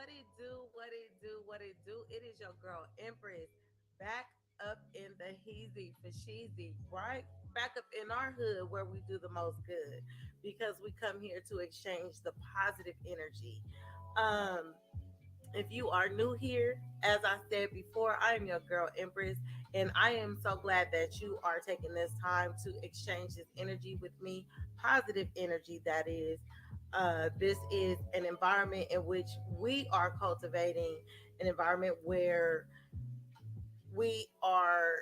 What it do, what it do, what it do. It is your girl Empress back up in the heezy for sheezy, right? Back up in our hood where we do the most good because we come here to exchange the positive energy. Um, if you are new here, as I said before, I am your girl Empress, and I am so glad that you are taking this time to exchange this energy with me, positive energy, that is. This is an environment in which we are cultivating an environment where we are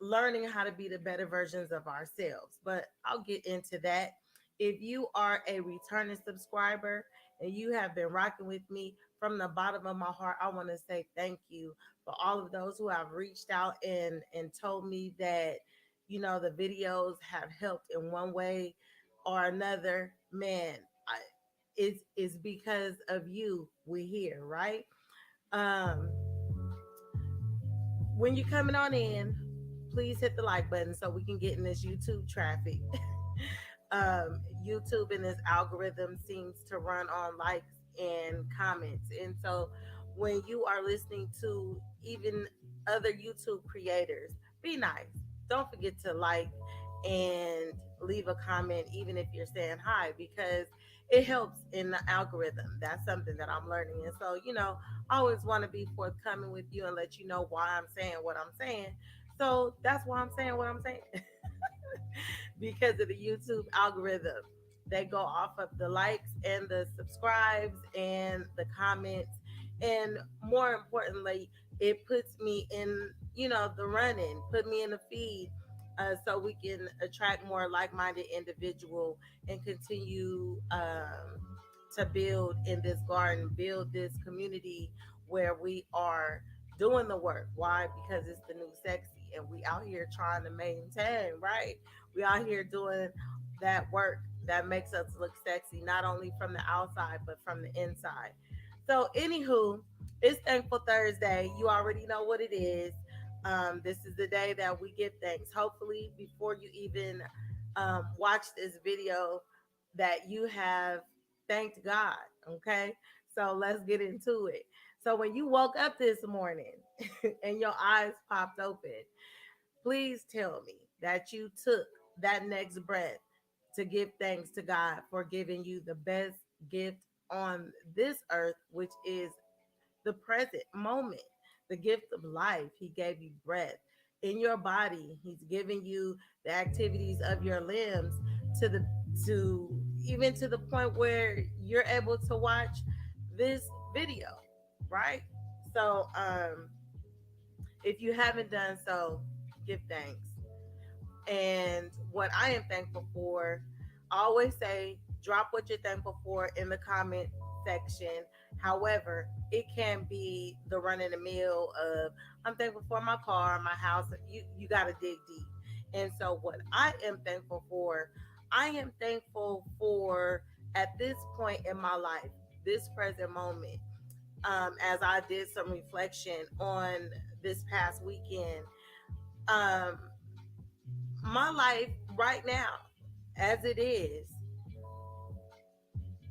learning how to be the better versions of ourselves. But I'll get into that. If you are a returning subscriber and you have been rocking with me from the bottom of my heart, I want to say thank you for all of those who have reached out and told me that the videos have helped in one way or another. Man, it's because of you we here, right? Um, when you're coming on in, please hit the like button so we can get in this YouTube traffic. YouTube and this algorithm seems to run on likes and comments. And so when you are listening to even other YouTube creators, be nice. Don't forget to like and leave a comment, even if you're saying hi, because it helps in the algorithm. That's something that I'm learning. And so, I always want to be forthcoming with you and let you know why I'm saying what I'm saying. So that's why I'm saying what I'm saying. Because of the YouTube algorithm. They go off of the likes and the subscribes and the comments. And more importantly, it puts me in, the running, put me in the feed so we can attract more like minded individual and continue to build in this garden, build this community where we are doing the work. Why? Because it's the new sexy and we out here trying to maintain, right? We out here doing that work that makes us look sexy, not only from the outside, but from the inside. So, anywho, it's Thankful Thursday. You already know what it is. This is the day that we give thanks. Hopefully, before you even watch this video, that you have thanked God. Okay. So, let's get into it. So, when you woke up this morning and your eyes popped open, please tell me that you took that next breath to give thanks to God for giving you the best gift on this earth, which is the present moment, the gift of life. He gave you breath in your body. He's giving you the activities of your limbs to the to even to the point where you're able to watch this video, right? So if you haven't done so, give thanks. And what I am thankful for, I always say, drop what you're thankful for in the comment section. However, it can be the run of the mill of I'm thankful for my car, my house. You got to dig deep. And so, what I am thankful for, I am thankful for at this point in my life, this present moment. As I did some reflection on this past weekend, um, my life right now as it is,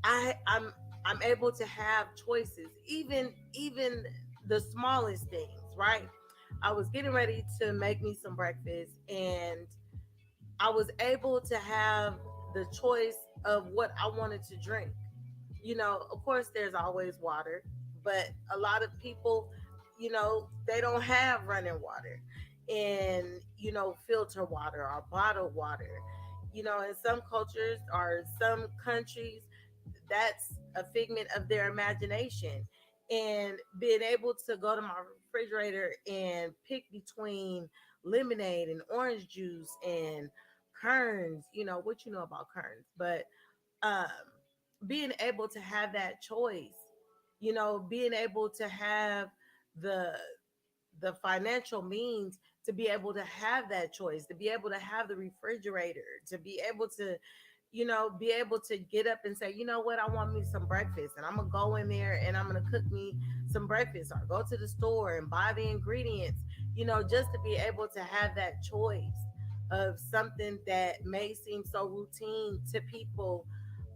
I'm able to have choices, even the smallest things, right? I was getting ready to make me some breakfast and I was able to have the choice of what I wanted to drink. Of course there's always water, but a lot of people, they don't have running water and, filter water or bottled water. In some cultures or some countries, that's a figment of their imagination. And being able to go to my refrigerator and pick between lemonade and orange juice and kerns, what you know about kerns, but um, being able to have that choice, being able to have the financial means to be able to have that choice, to be able to have the refrigerator, to be able to, be able to get up and say, you know what, I want me some breakfast and I'm gonna go in there and I'm gonna cook me some breakfast or go to the store and buy the ingredients, just to be able to have that choice of something that may seem so routine to people.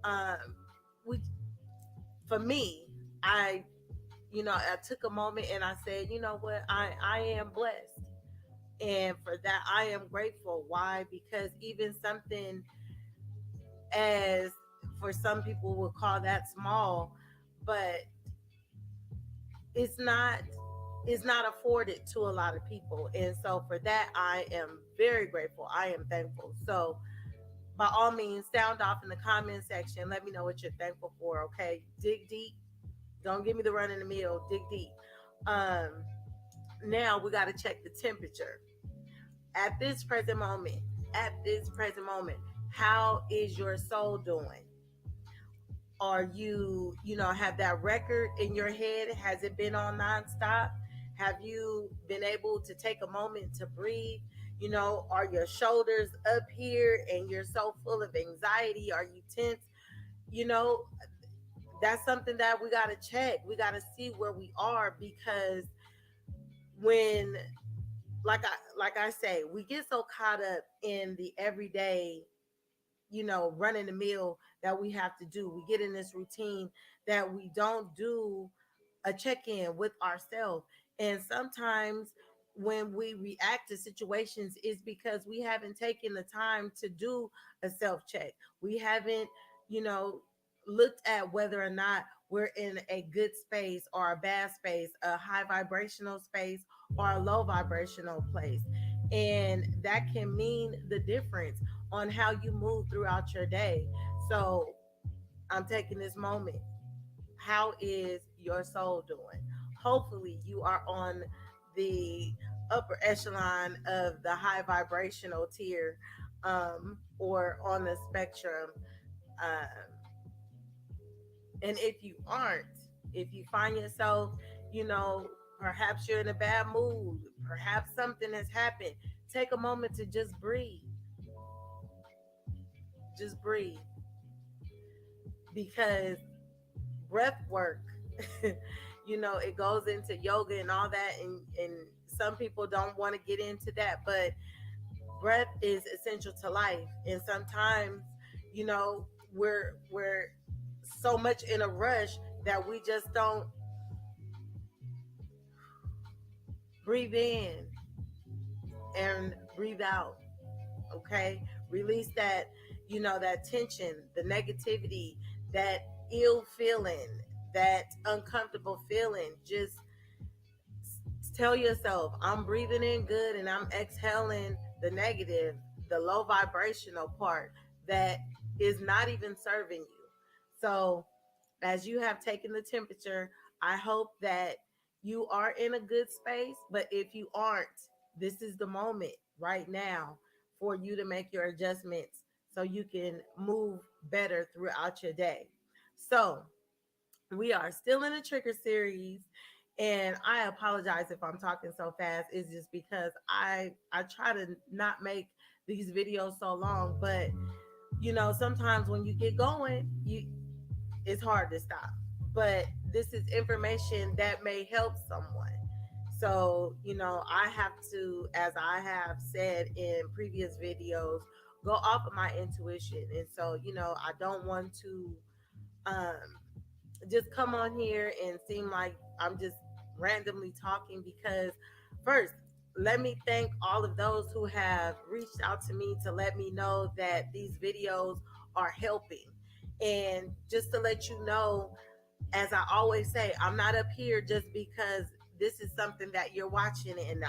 um we For me, I I took a moment and I said, you know what, I am blessed. And for that, I am grateful. Why? Because even something as, for some people would call that small, but it's not, it's not afforded to a lot of people. And so for that, I am very grateful. I am thankful. So by all means, sound off in the comment section. Let me know what you're thankful for. Okay, dig deep. Don't give me the run in the mill. Dig deep. Um, Now we got to check the temperature at this present moment. At this present moment, how is your soul doing? Are you, have that record in your head? Has it been on nonstop? Have you been able to take a moment to breathe? Are your shoulders up here and you're so full of anxiety? Are you tense? You know, that's something that we got to check. We got to see where we are, because when, like I say, we get so caught up in the everyday, running the mill that we have to do. We get in this routine that we don't do a check in with ourselves. And sometimes when we react to situations is because we haven't taken the time to do a self check. We haven't, you know, looked at whether or not we're in a good space or a bad space, a high vibrational space or a low vibrational place. And that can mean the difference on how you move throughout your day. So I'm taking this moment. How is your soul doing? Hopefully, you are on the upper echelon of the high vibrational tier, or on the spectrum. Um, and if you aren't, if you find yourself, you know, perhaps you're in a bad mood, perhaps something has happened, take a moment to just breathe. Just breathe. Because breath work, it goes into yoga and all that, and some people don't want to get into that, but breath is essential to life. And sometimes, you know we're so much in a rush that we just don't breathe in and breathe out. Okay, release that, that tension, the negativity, that ill feeling, that uncomfortable feeling. Just tell yourself, I'm breathing in good and I'm exhaling the negative, the low vibrational part that is not even serving you. So as you have taken the temperature, I hope that you are in a good space. But if you aren't, this is the moment right now for you to make your adjustments so you can move better throughout your day. So we are still in a trigger series, and I apologize if I'm talking so fast. It's just because I try to not make these videos so long, but sometimes when you get going, you it's hard to stop. But this is information that may help someone. So, I have to, as I have said in previous videos, go off of my intuition. And so, I don't want to um just come on here and seem like I'm just randomly talking. Because first, let me thank all of those who have reached out to me to let me know that these videos are helping. And just to let you know, as I always say, I'm not up here just because this is something that you're watching and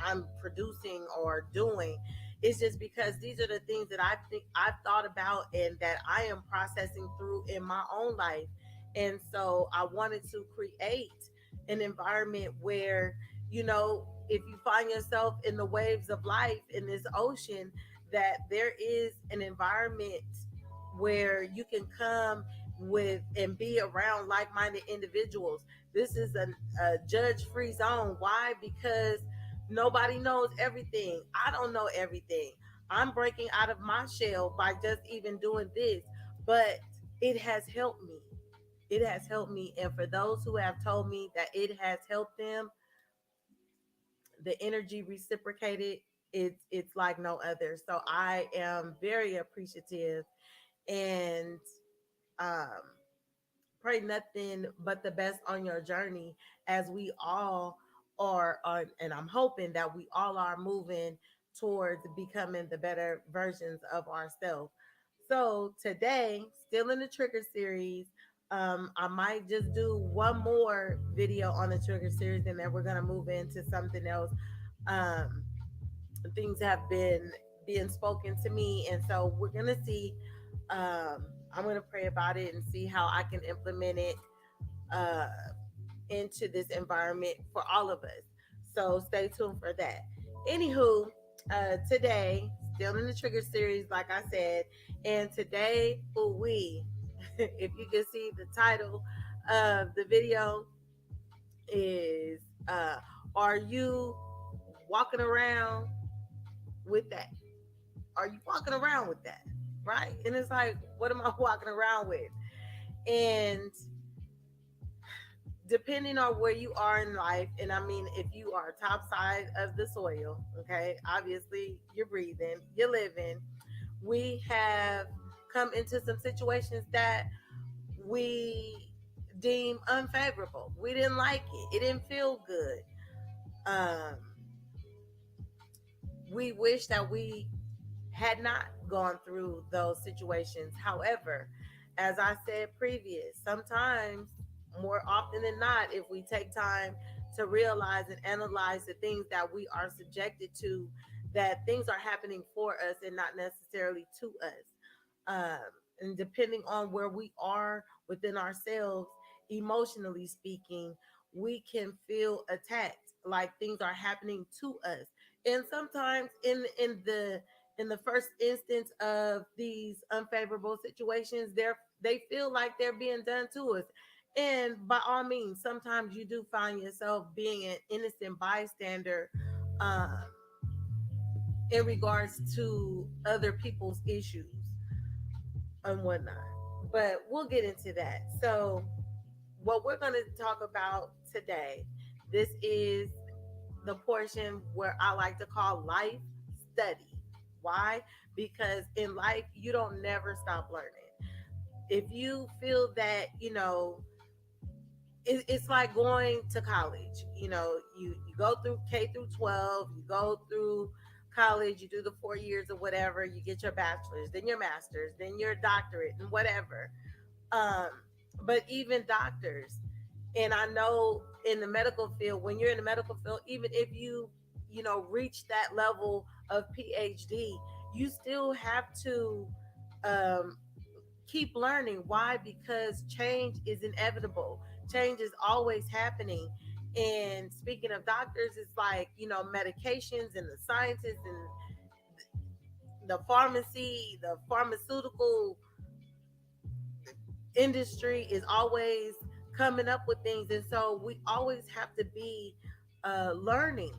I'm producing or doing. It's just because these are the things that I think I've thought about and that I am processing through in my own life. And so I wanted to create an environment where, if you find yourself in the waves of life in this ocean, that there is an environment where you can come with and be around like-minded individuals. This is a judge-free zone. Why? Because nobody knows everything. I don't know everything. I'm breaking out of my shell by just even doing this, but it has helped me. It has helped me. And for those who have told me that it has helped them, the energy reciprocated, it's like no other. So I am very appreciative. And um pray nothing but the best on your journey, as we all are on, and I'm hoping that we all are moving towards becoming the better versions of ourselves. So today, still in the trigger series, I might just do one more video on the trigger series, and then we're gonna move into something else. Um, Things have been being spoken to me, and so we're gonna see. I'm gonna pray about it and see how I can implement it uh, into this environment for all of us. So stay tuned for that. Anywho, today, still in the trigger series, like I said, and today, ooh we, if you can see the title of the video is, "Are you walking around with that? Are you walking around with that?" Right? And it's like, what am I walking around with? And depending on where you are in life, and I mean, if you are top side of the soil, okay, obviously you're breathing, you're living. We have come into some situations that we deem unfavorable. We didn't like it. It didn't feel good. Um, we wish that we had not gone through those situations. However, as I said previous, sometimes, more often than not, if we take time to realize and analyze the things that we are subjected to, that things are happening for us and not necessarily to us. Um, and depending on where we are within ourselves, emotionally speaking, we can feel attacked, like things are happening to us. And sometimes in the first instance of these unfavorable situations, they feel like they're being done to us. And by all means, sometimes you do find yourself being an innocent bystander, um, in regards to other people's issues and whatnot. But we'll get into that. So, what we're going to talk about today, this is the portion where I like to call life study. Why? Because in life, you don't never stop learning. If you feel that, it's like going to college. You go through K through 12, you go through college, you do the 4 years or whatever, you get your bachelor's, then your master's, then your doctorate, and whatever. Um, but even doctors, and I know in the medical field, when you're in the medical field, even if reach that level of PhD, you still have to um, keep learning. Why? Because change is inevitable. Change is always happening. And speaking of doctors, it's like, medications and the scientists and the pharmacy, the pharmaceutical industry is always coming up with things. And so we always have to be learning.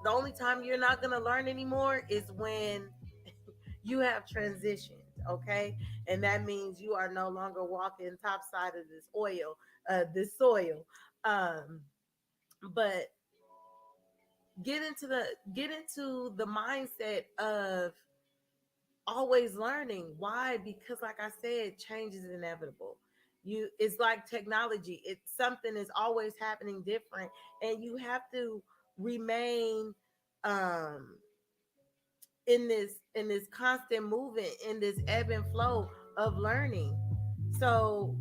The only time you're not going to learn anymore is when you have transitioned, okay? And that means you are no longer walking top side of this soil. Um, but get into the mindset of always learning. Why? Because like I said, change is inevitable. It's like technology. It's something is always happening different, and you have to remain um in this constant movement, in this ebb and flow of learning. So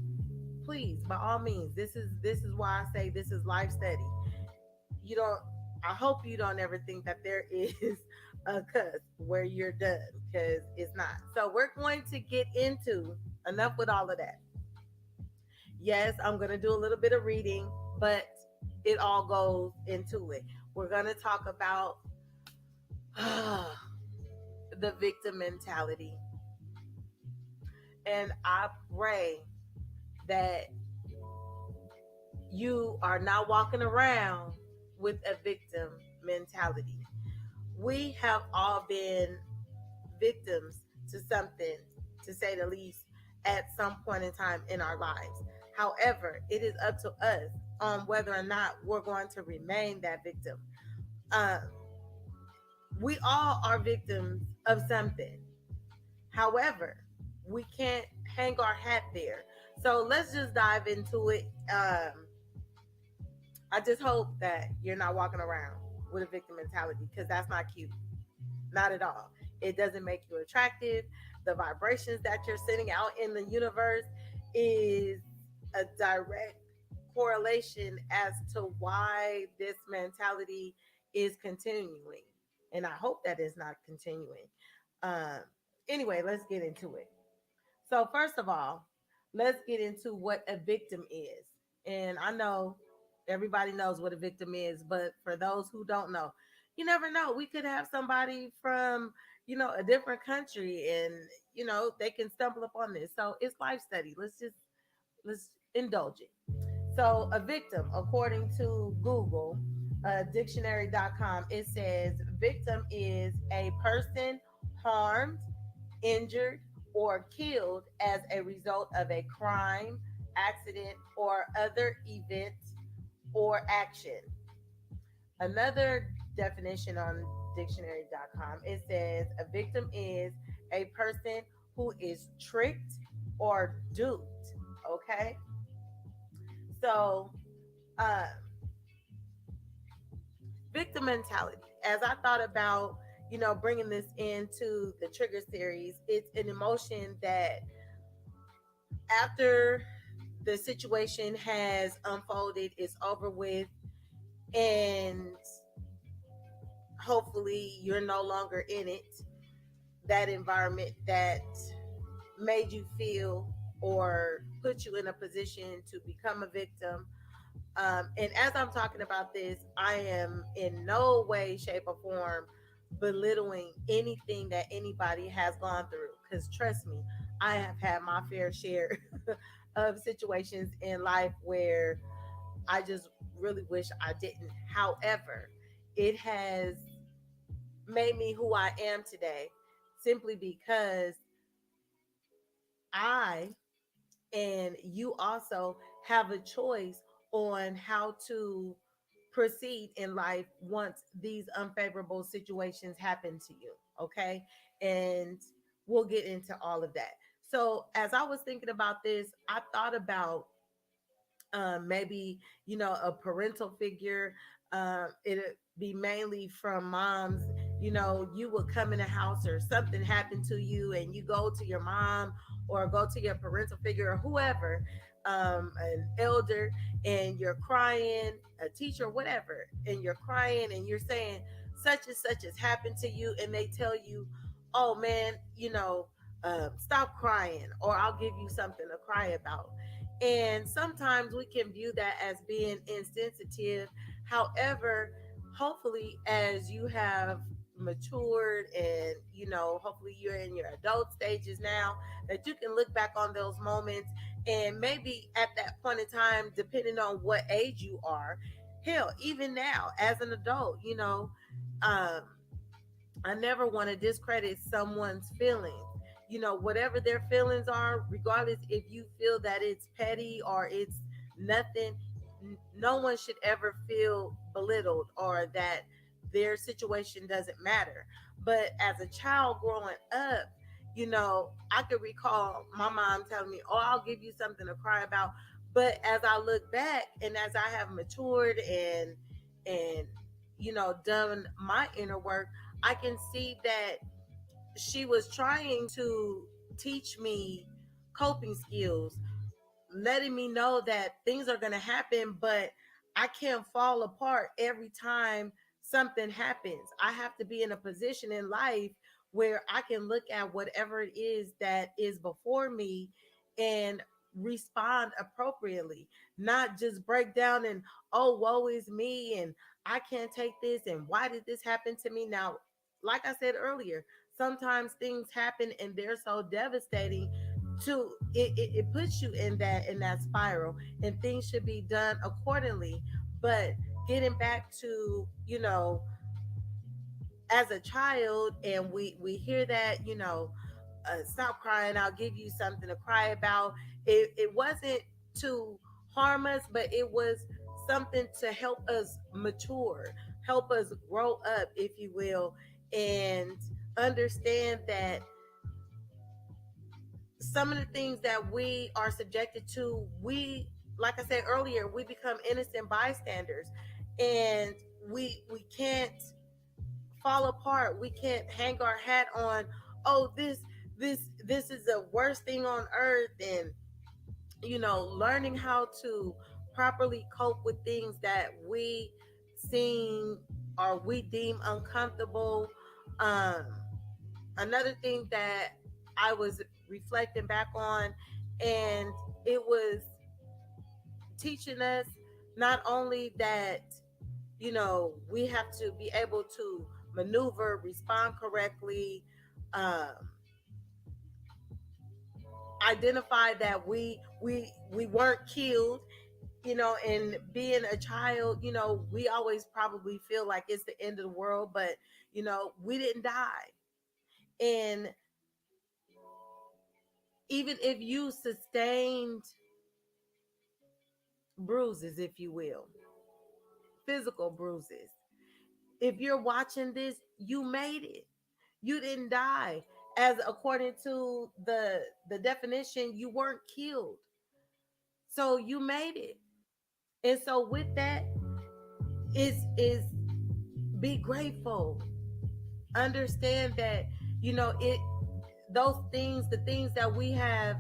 please, by all means, this is why I say this is life study. You don't I hope you don't ever think that there is a cusp where you're done, because it's not. So we're going to get into, enough with all of that. Yes, I'm going to do a little bit of reading, but it all goes into it. We're going to talk about the victim mentality. And I pray that you are not walking around with a victim mentality. We have all been victims to something, to say the least, at some point in time in our lives. However, it is up to us on whether or not we're going to remain that victim. Um, we all are victims of something. However, we can't hang our hat there. So let's just dive into it. I just hope that you're not walking around with a victim mentality, because that's not cute. Not at all. It doesn't make you attractive. The vibrations that you're sending out in the universe is a direct correlation as to why this mentality is continuing. And I hope that is not continuing. Um, anyway, let's get into it. So, first of all, let's get into what a victim is. And I know everybody knows what a victim is, but for those who don't know, you never know. We could have somebody from, a different country, and, they can stumble upon this. So, it's life study. Let's indulge it. So, a victim, according to Google, dictionary.com, it says victim is a person harmed, injured, or killed as a result of a crime, accident, or other event or action. Another definition on dictionary.com, it says a victim is a person who is tricked or duped. Okay. So, uh, victim mentality. As I thought about, bringing this into the trigger series, it's an emotion that after the situation has unfolded, it's over with, and hopefully you're no longer in it, that environment that made you feel or put you in a position to become a victim. And as I'm talking about this, I am in no way, shape, or form belittling anything that anybody has gone through. Because trust me, I have had my fair share of situations in life where I just really wish I didn't. However, it has made me who I am today simply because I and you also have a choice on how to proceed in life once these unfavorable situations happen to you. Okay. And we'll get into all of that. So, as I was thinking about this, I thought about maybe a parental figure. It'd be mainly from moms. You would come in a house or something happened to you, and you go to your mom or go to your parental figure or whoever, an elder, and you're crying, a teacher, whatever, and you're crying and you're saying such and such has happened to you, and they tell you, oh man, stop crying, or I'll give you something to cry about. And sometimes we can view that as being insensitive. However, hopefully, as you have matured and, hopefully you're in your adult stages now, that you can look back on those moments, and maybe at that point in time, depending on what age you are, hell, even now as an adult, um, I never want to discredit someone's feelings. Whatever their feelings are, regardless if you feel that it's petty or it's nothing, no one should ever feel belittled or that their situation doesn't matter. But as a child growing up, I could recall my mom telling me, "Oh, I'll give you something to cry about." But as I look back and as I have matured and done my inner work, I can see that she was trying to teach me coping skills, letting me know that things are going to happen, but I can't fall apart every time something happens. I have to be in a position in life where I can look at whatever it is that is before me and respond appropriately, not just break down and, oh, woe is me, and I can't take this, and why did this happen to me? Now, like I said earlier, sometimes things happen and they're so devastating to it puts you in that spiral, and things should be done accordingly. But getting back to, as a child, and we hear that, stop crying, I'll give you something to cry about. It wasn't to harm us, but it was something to help us mature, help us grow up, if you will, and understand that some of the things that we are subjected to, we, like I said earlier, we become innocent bystanders, and we can't fall apart. We can't hang our hat on, oh, this is the worst thing on earth, and learning how to properly cope with things that we seem or we deem uncomfortable. Um, Another thing that I was reflecting back on, and it was teaching us not only that we have to be able to maneuver, respond correctly, um, identify that we weren't killed. And being a child, we always probably feel like it's the end of the world, but we didn't die. And even if you sustained bruises, if you will, physical bruises, if you're watching this, you made it. You didn't die. As according to the definition, you weren't killed. So you made it. And so with that is be grateful. Understand that it those things, the things that we have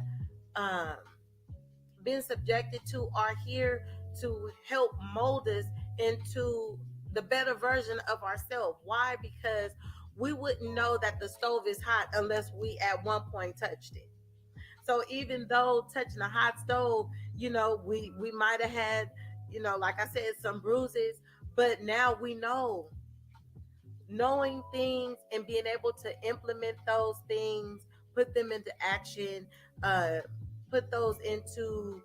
um been subjected to, are here to help mold us into the better version of ourselves. Why? Because we wouldn't know that the stove is hot unless we at one point touched it. So even though touching a hot stove, we might have had, like I said, some bruises, but now we know. Knowing things and being able to implement those things, put them into action, uh, put those into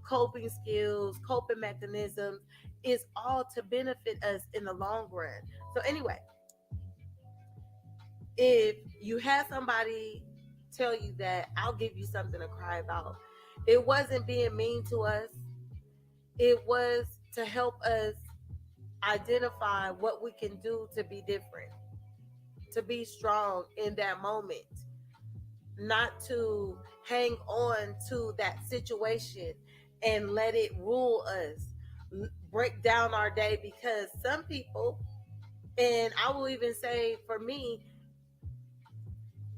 coping skills, coping mechanisms, is all to benefit us in the long run. So anyway, if you had somebody tell you that I'll give you something to cry about, it wasn't being mean to us. It was to help us identify what we can do to be different, to be strong in that moment, not to hang on to that situation and let it rule us, break down our day. Because some people, and I will even say for me,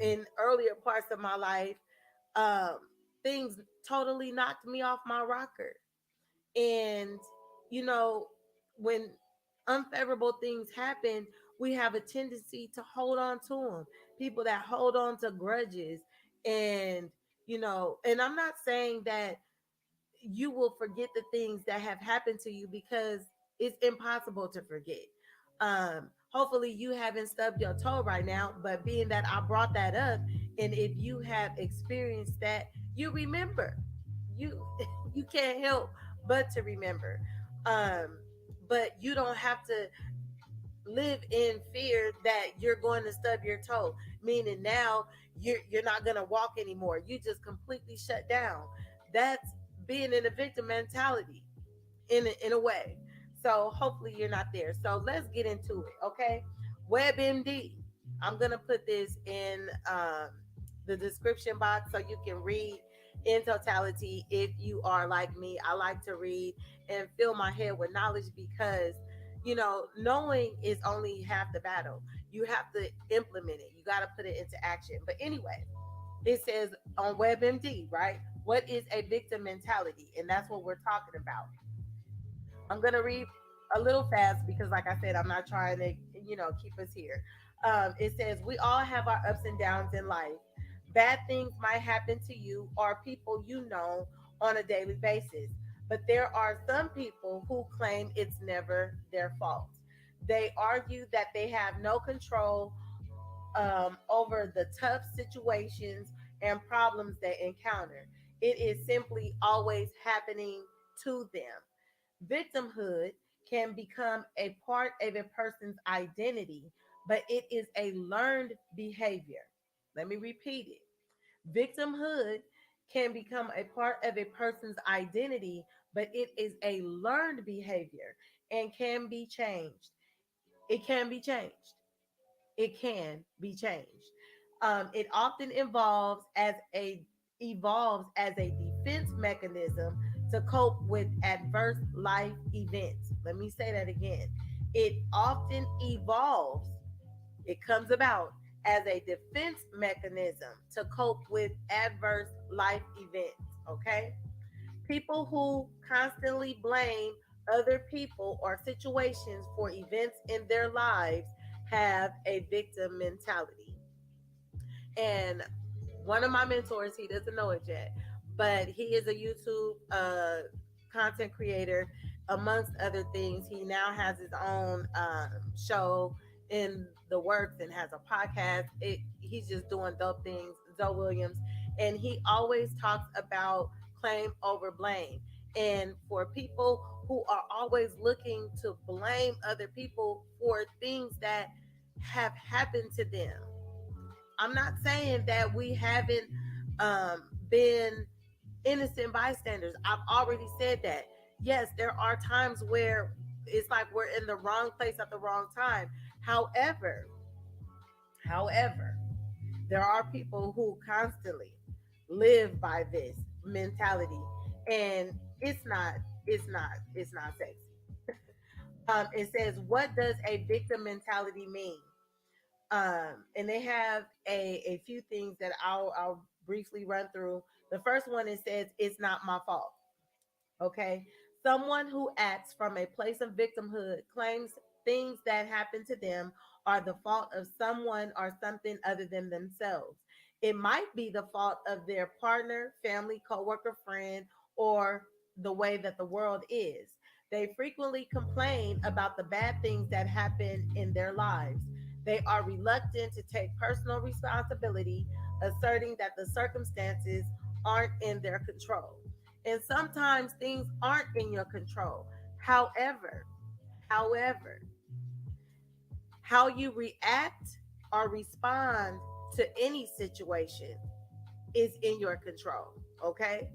in earlier parts of my life, um, things totally knocked me off my rocker. And, you know, when unfavorable things happen, we have a tendency to hold on to them. People that hold on to grudges. And, and I'm not saying that you will forget the things that have happened to you, because it's impossible to forget. Hopefully you haven't stubbed your toe right now, but being that I brought that up, and if you have experienced that, you remember. You you can't help but to remember. Um, but you don't have to live in fear that you're going to stub your toe, meaning now you're not going to walk anymore. You just completely shut down. That's being in a victim mentality, in a way. So hopefully you're not there. So let's get into it, okay? WebMD. I'm gonna put this in the description box so you can read in totality. If you are like me, I like to read and fill my head with knowledge, because knowing is only half the battle. You have to implement it. You got to put it into action. But anyway, it says on WebMD, right? What is a victim mentality? And that's what we're talking about. I'm gonna read a little fast because, like I said, I'm not trying to, keep us here. It says we all have our ups and downs in life. Bad things might happen to you or people on a daily basis, but there are some people who claim it's never their fault. They argue that they have no control over the tough situations and problems they encounter. It is simply always happening to them. Victimhood can become a part of a person's identity, but it is a learned behavior. Let me repeat it. Victimhood can become a part of a person's identity, but it is a learned behavior and can be changed. It can be changed. It can be changed. It often involves as a evolves as a defense mechanism to cope with adverse life events. Let me say that again. It often evolves, it comes about as a defense mechanism to cope with adverse life events. Okay? People who constantly blame other people or situations for events in their lives have a victim mentality. And one of my mentors, he doesn't know it yet, but he is a YouTube content creator, amongst other things. He now has his own show in the works and has a podcast. He's just doing dope things, Zoe Williams. And he always talks about claim over blame. And for people who are always looking to blame other people for things that have happened to them, I'm not saying that we haven't been innocent bystanders. I've already said that. Yes, there are times where it's like we're in the wrong place at the wrong time. However, however, there are people who constantly live by this mentality, and it's not sexy. It says, what does a victim mentality mean? And they have a few things that I'll briefly run through. The first one, it says, it's not my fault. Okay. Someone who acts from a place of victimhood claims things that happen to them are the fault of someone or something other than themselves. It might be the fault of their partner, family, coworker, friend, or the way that the world is. They frequently complain about the bad things that happen in their lives. They are reluctant to take personal responsibility, asserting that the circumstances aren't in their control. And sometimes things aren't in your control. However, how you react or respond to any situation is in your control. Okay.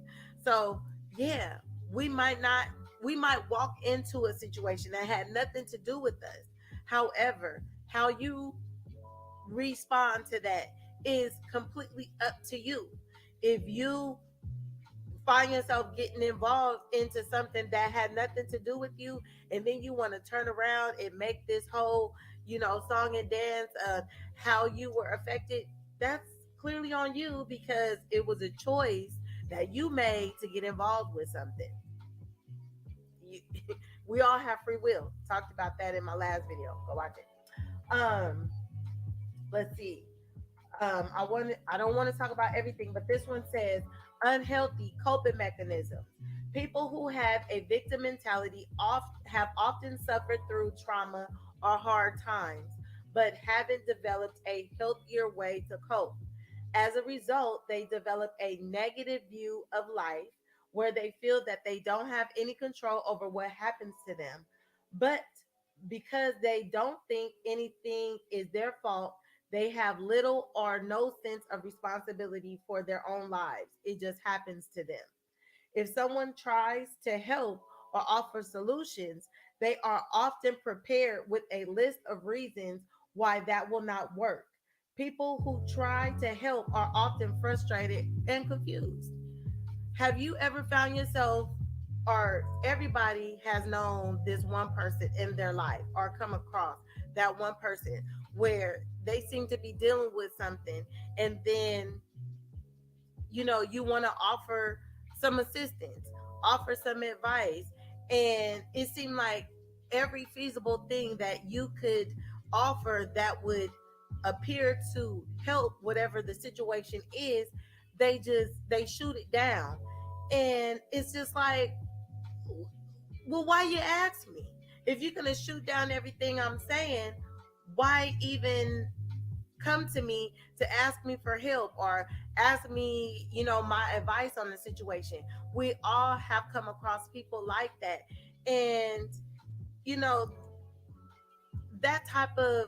So, yeah, we might not, we might walk into a situation that had nothing to do with us. However, how you respond to that is completely up to you. If you find yourself getting involved into something that had nothing to do with you, and then you want to turn around and make this whole, song and dance of how you were affected, that's clearly on you because it was a choice that you made to get involved with something. you, we all have free will. Talked about that in my last video. Go watch it. Let's see. I don't want to talk about everything, but this one says unhealthy coping mechanisms. People who have a victim mentality have often suffered through trauma or hard times, but haven't developed a healthier way to cope. As a result, they develop a negative view of life where they feel that they don't have any control over what happens to them. But because they don't think anything is their fault, they have little or no sense of responsibility for their own lives. It just happens to them. If someone tries to help or offer solutions, they are often prepared with a list of reasons why that will not work. People who try to help are often frustrated and confused. Have you ever found yourself, or everybody has known this one person in their life or come across that one person where they seem to be dealing with something, and then you want to offer some assistance, offer some advice, and it seemed like every feasible thing that you could offer that would appear to help whatever the situation is, they shoot it down. And it's just like, well, why you ask me? If you're gonna shoot down everything I'm saying, why even come to me to ask me for help or ask me, my advice on the situation? We all have come across people like that. And, you know, that type of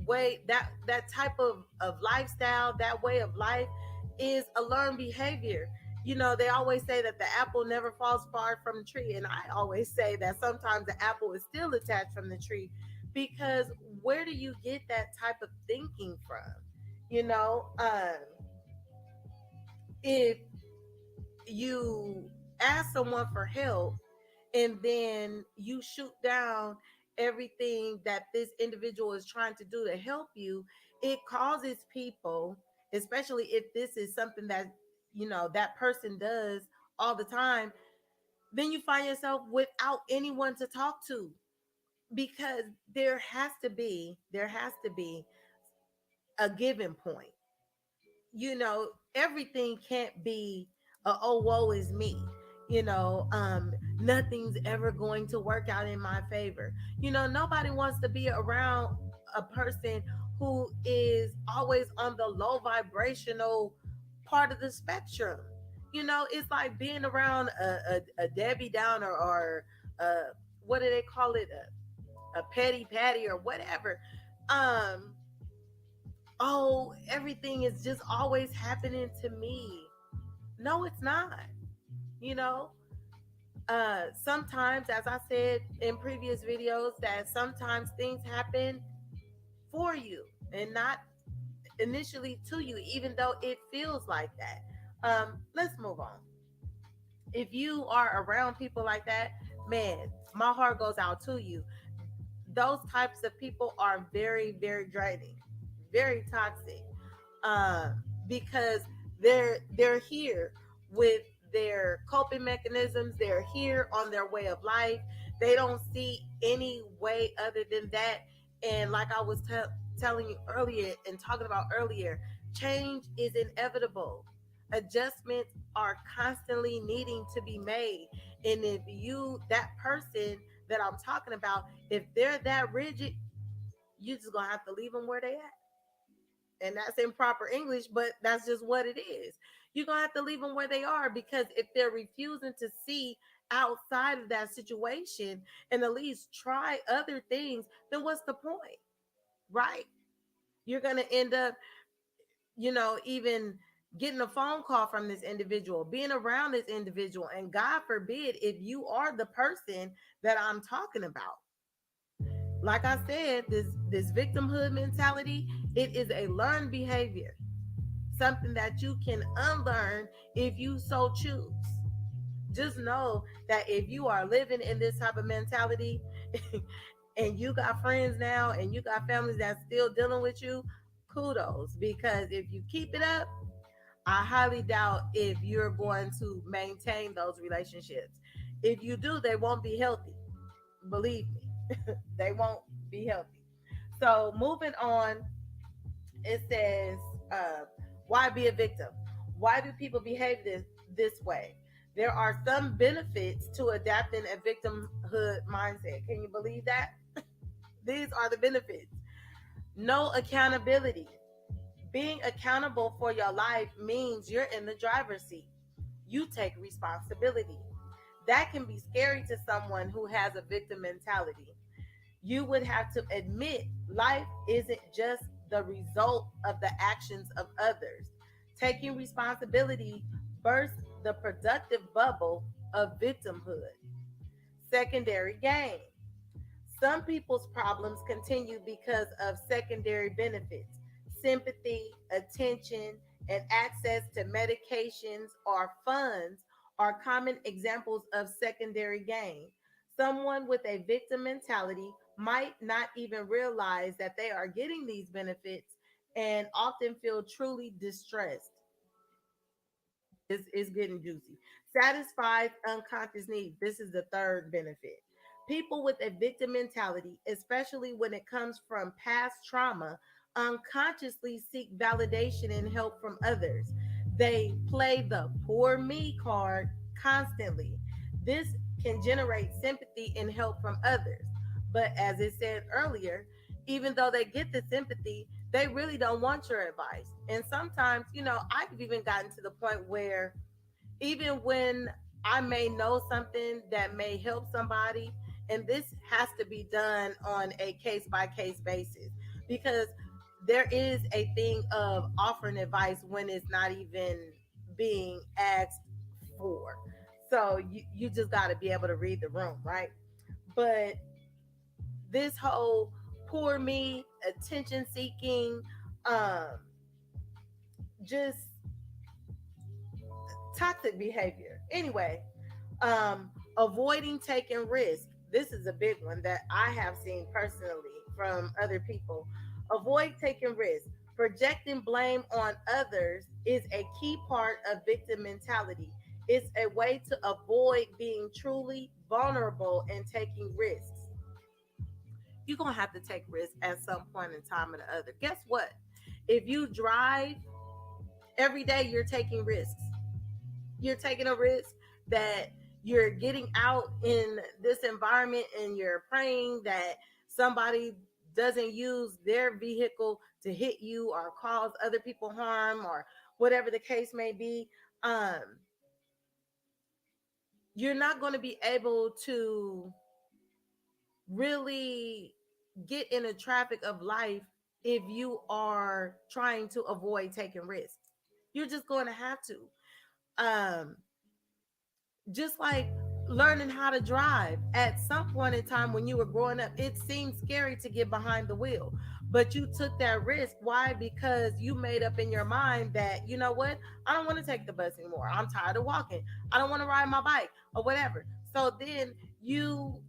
way, that type of lifestyle, that way of life is a learned behavior. They always say that the apple never falls far from the tree, and I always say that sometimes the apple is still attached from the tree, because where do you get that type of thinking from? you know um if you ask someone for help and then you shoot down everything that this individual is trying to do to help you, it causes people, especially if this is something that that person does all the time, then you find yourself without anyone to talk to, because there has to be a given point. Everything can't be oh, woe is me. Nothing's ever going to work out in my favor. Nobody wants to be around a person who is always on the low vibrational part of the spectrum. It's like being around a Debbie Downer, or what do they call it, a petty patty or whatever. um oh, everything is just always happening to me. No, it's not. You know, Sometimes, as I said in previous videos, that sometimes things happen for you and not initially to you, even though it feels like that. Let's move on. If you are around people like that, man, my heart goes out to you. Those types of people are very, very draining, very toxic, because they're here with their coping mechanisms. They're here on their way of life. They don't see any way other than that. And like I was telling you earlier and talking about earlier, change is inevitable. Adjustments are constantly needing to be made. And if that person that I'm talking about, if they're that rigid, you just gonna have to leave them where they at. And that's improper English, but that's just what it is. You're gonna have to leave them where they are, because if they're refusing to see outside of that situation and at least try other things, then what's the point? Right? You're gonna end up, even getting a phone call from this individual, being around this individual, and God forbid if you are the person that I'm talking about. Like I said, this victimhood mentality, it is a learned behavior, something that you can unlearn if you so choose. Just know that if you are living in this type of mentality and you got friends now and you got families that's still dealing with you, kudos. Because if you keep it up, I highly doubt if you're going to maintain those relationships. If you do, they won't be healthy. Believe me, they won't be healthy. So moving on, it says, why be a victim? Why do people behave this way? There are some benefits to adapting a victimhood mindset. Can you believe that? These are the benefits. No accountability. Being accountable for your life means you're in the driver's seat. You take responsibility. That can be scary to someone who has a victim mentality. You would have to admit life isn't just the result of the actions of others. Taking responsibility bursts the productive bubble of victimhood. Secondary gain. Some people's problems continue because of secondary benefits. Sympathy, attention, and access to medications or funds are common examples of secondary gain. Someone with a victim mentality might not even realize that they are getting these benefits and often feel truly distressed. It's getting juicy. Satisfies unconscious needs. This is the third benefit. People with a victim mentality, especially when it comes from past trauma, unconsciously seek validation and help from others. They play the poor me card constantly. This can generate sympathy and help from others. But as it said earlier, even though they get the sympathy, they really don't want your advice. And sometimes, I've even gotten to the point where even when I may know something that may help somebody, and this has to be done on a case by case basis, because there is a thing of offering advice when it's not even being asked for. So you just got to be able to read the room, right? But this whole poor me, attention seeking, um, just Toxic behavior. Anyway, avoiding taking risk. This is a big one that I have seen personally from other people. Avoid taking risks. Projecting blame on others is a key part of victim mentality. It's a way to avoid being truly vulnerable and taking risks. You're going to have to take risks at some point in time or the other. Guess what? If you drive every day, you're taking risks. You're taking a risk that you're getting out in this environment and you're praying that somebody doesn't use their vehicle to hit you or cause other people harm or whatever the case may be. um you're not going to be able to really get in the traffic of life if you are trying to avoid taking risks. You're just going to have to. um just like learning how to drive. At some point in time when you were growing up, it seemed scary to get behind the wheel, but you took that risk. Why? Because you made up in your mind that, you know what, I don't want to take the bus anymore. I'm tired of walking. I don't want to ride my bike or whatever. So then you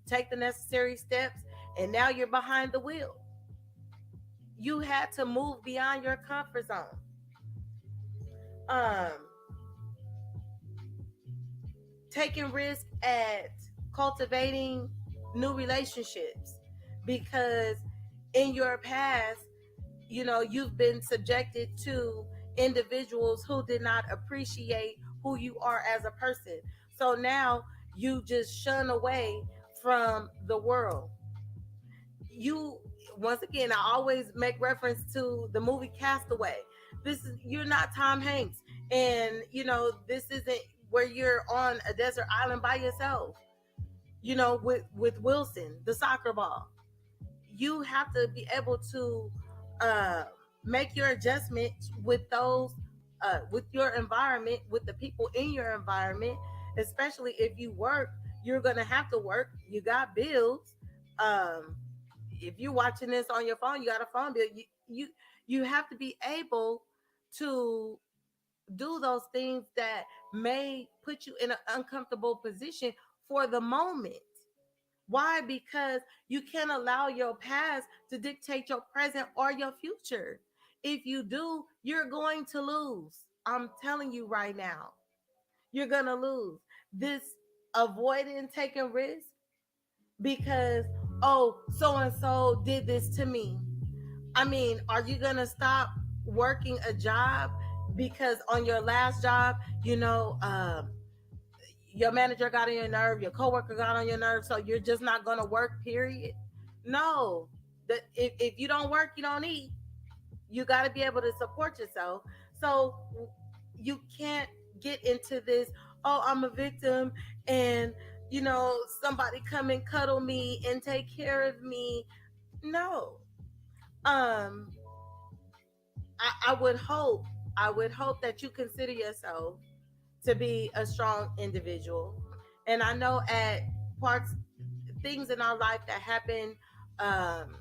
take the necessary steps, and now you're behind the wheel. You had to move beyond your comfort zone. um Taking risk at cultivating new relationships, because in your past, you've been subjected to individuals who did not appreciate who you are as a person. So now you just shun away from the world. You Once again, I always make reference to the movie Castaway. You're not Tom Hanks, and this isn't where you're on a desert island by yourself, with Wilson, the soccer ball. You have to be able to uh, make your adjustments with those, with your environment, with the people in your environment. Especially if you work, you're gonna have to work. You got bills. Um, if you're watching this on your phone, you got a phone bill. You have to be able to do those things that may put you in an uncomfortable position for the moment. Why? Because you can't allow your past to dictate your present or your future. If you do, you're going to lose. I'm telling you right now, you're going to lose. This avoiding taking risks because, oh, so and so did this to me. I mean, are you going to stop working a job because on your last job, your manager got on your nerve, your coworker got on your nerve, so you're just not going to work, period? No. If you don't work, you don't eat. You got to be able to support yourself. So you can't get into this, oh, I'm a victim, and somebody come and cuddle me and take care of me. No. um I would hope that you consider yourself to be a strong individual. And I know at parts, things in our life that happen, um,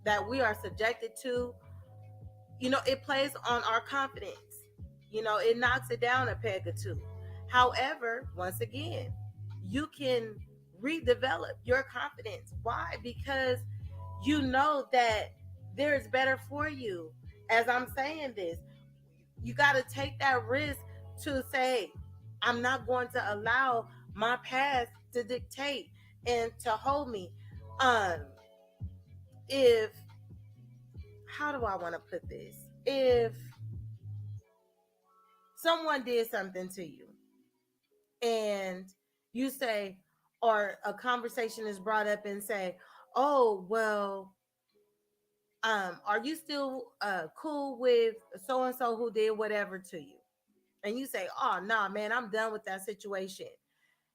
that we are subjected to, it plays on our confidence. It knocks it down a peg or two. However, once again, you can redevelop your confidence. Why? Because you know that there is better for you. As I'm saying this, you got to take that risk to say, I'm not going to allow my past to dictate and to hold me. Um, if How do I want to put this? If someone did something to you and you say, or a conversation is brought up and say, oh, well, are you still cool with so and so who did whatever to you? And you say, oh, nah, man, I'm done with that situation.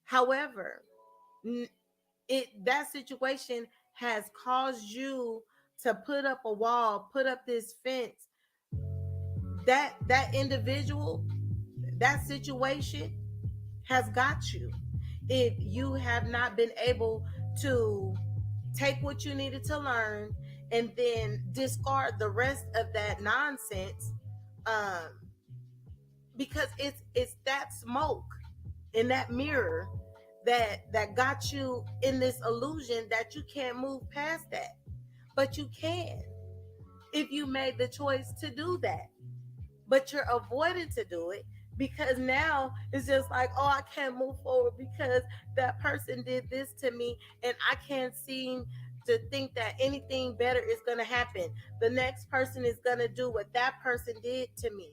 However, that situation has caused you to put up a wall, put up this fence. That individual, that situation has got you. If you have not been able to take what you needed to learn and then discard the rest of that nonsense, um, because it's that smoke in that mirror that got you in this illusion that you can't move past that. But you can if you made the choice to do that. But you're avoiding to do it because now it's just like, oh, I can't move forward because that person did this to me, and I can't seem to think that anything better is going to happen. The next person is going to do what that person did to me.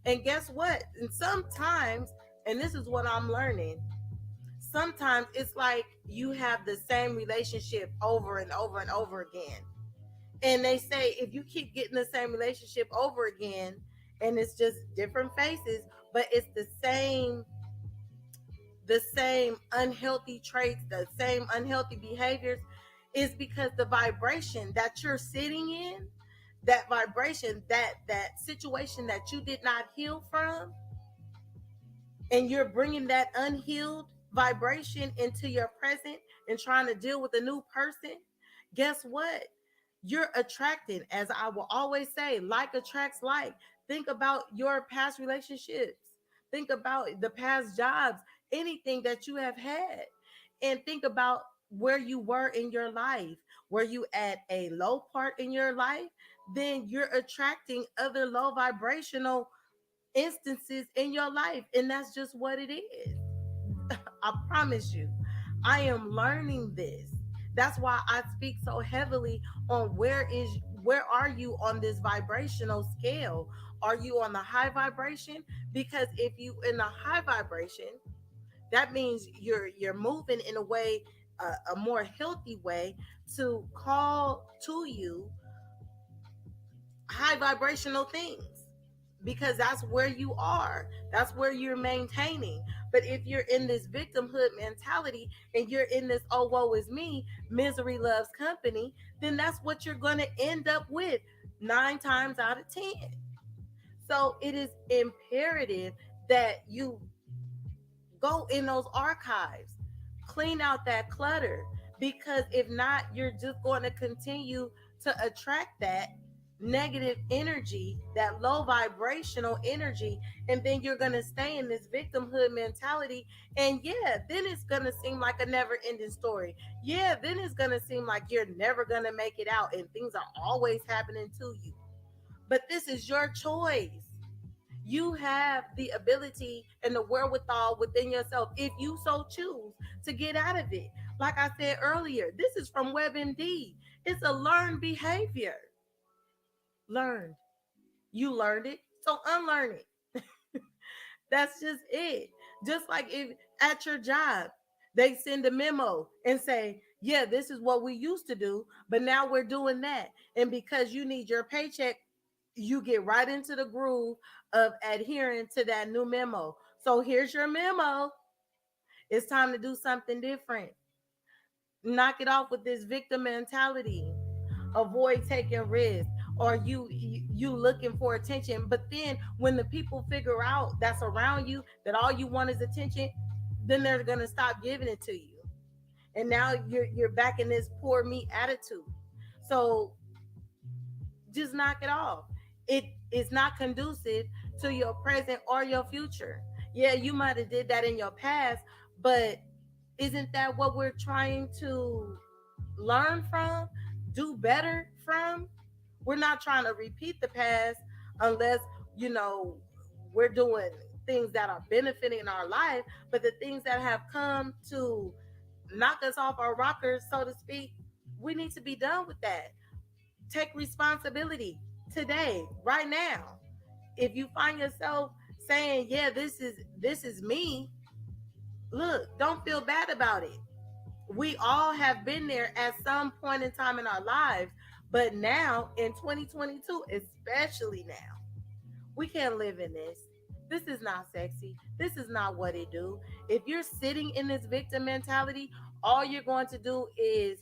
And guess what? And sometimes, and this is what I'm learning, sometimes it's like you have the same relationship over and over and over again. And they say if you keep getting the same relationship over again, and it's just different faces, but it's the same unhealthy traits, the same unhealthy behaviors, is because the vibration that you're sitting in, that vibration, that situation that you did not heal from, and you're bringing that unhealed vibration into your present and trying to deal with a new person, guess what? You're attracting, as I will always say, like attracts like. Think about your past relationships, think about the past jobs, anything that you have had, and think about where you were in your life. Were you at a low part in your life? Then you're attracting other low vibrational instances in your life, and that's just what it is. I promise you, I am learning this. That's why I speak so heavily on where are you on this vibrational scale. Are you on the high vibration? Because if you in the high vibration, that means you're moving in a way, a more healthy way, to call to you high vibrational things, because that's where you are, that's where you're maintaining. But if you're in this victimhood mentality and you're in this, oh, woe is me, misery loves company, then that's what you're going to end up with 9 times out of 10. So it is imperative that you go in those archives, clean out that clutter, because if not, you're just going to continue to attract that negative energy, that low vibrational energy, and then you're going to stay in this victimhood mentality. And yeah, then it's going to seem like a never ending story. Yeah, then it's going to seem like you're never going to make it out and things are always happening to you. But this is your choice. You have the ability and the wherewithal within yourself, if you so choose, to get out of it. Like I said earlier, this is from WebMD. It's a learned behavior. Learned. You learned it, so unlearn it. That's just it. Just like if at your job, they send a memo and say, yeah, this is what we used to do, but now we're doing that. And because you need your paycheck, you get right into the groove of adhering to that new memo. So here's your memo. It's time to do something different. Knock it off with this victim mentality. Avoid taking risks, or you looking for attention. But then when the people figure out that's around you that all you want is attention, then they're gonna stop giving it to you. And now you're back in this poor me attitude. So just knock it off. It is not conducive to your present or your future. Yeah, you might have did that in your past, but isn't that what we're trying to learn from, do better from? We're not trying to repeat the past unless, you know, we're doing things that are benefiting our life. But the things that have come to knock us off our rockers, so to speak, we need to be done with that. Take responsibility today, right now. If you find yourself saying, yeah, this is me, look, don't feel bad about it. We all have been there at some point in time in our lives, but now in 2022, especially now, we can't live in this. This is not sexy. This is not what it do. If you're sitting in this victim mentality, all you're going to do is,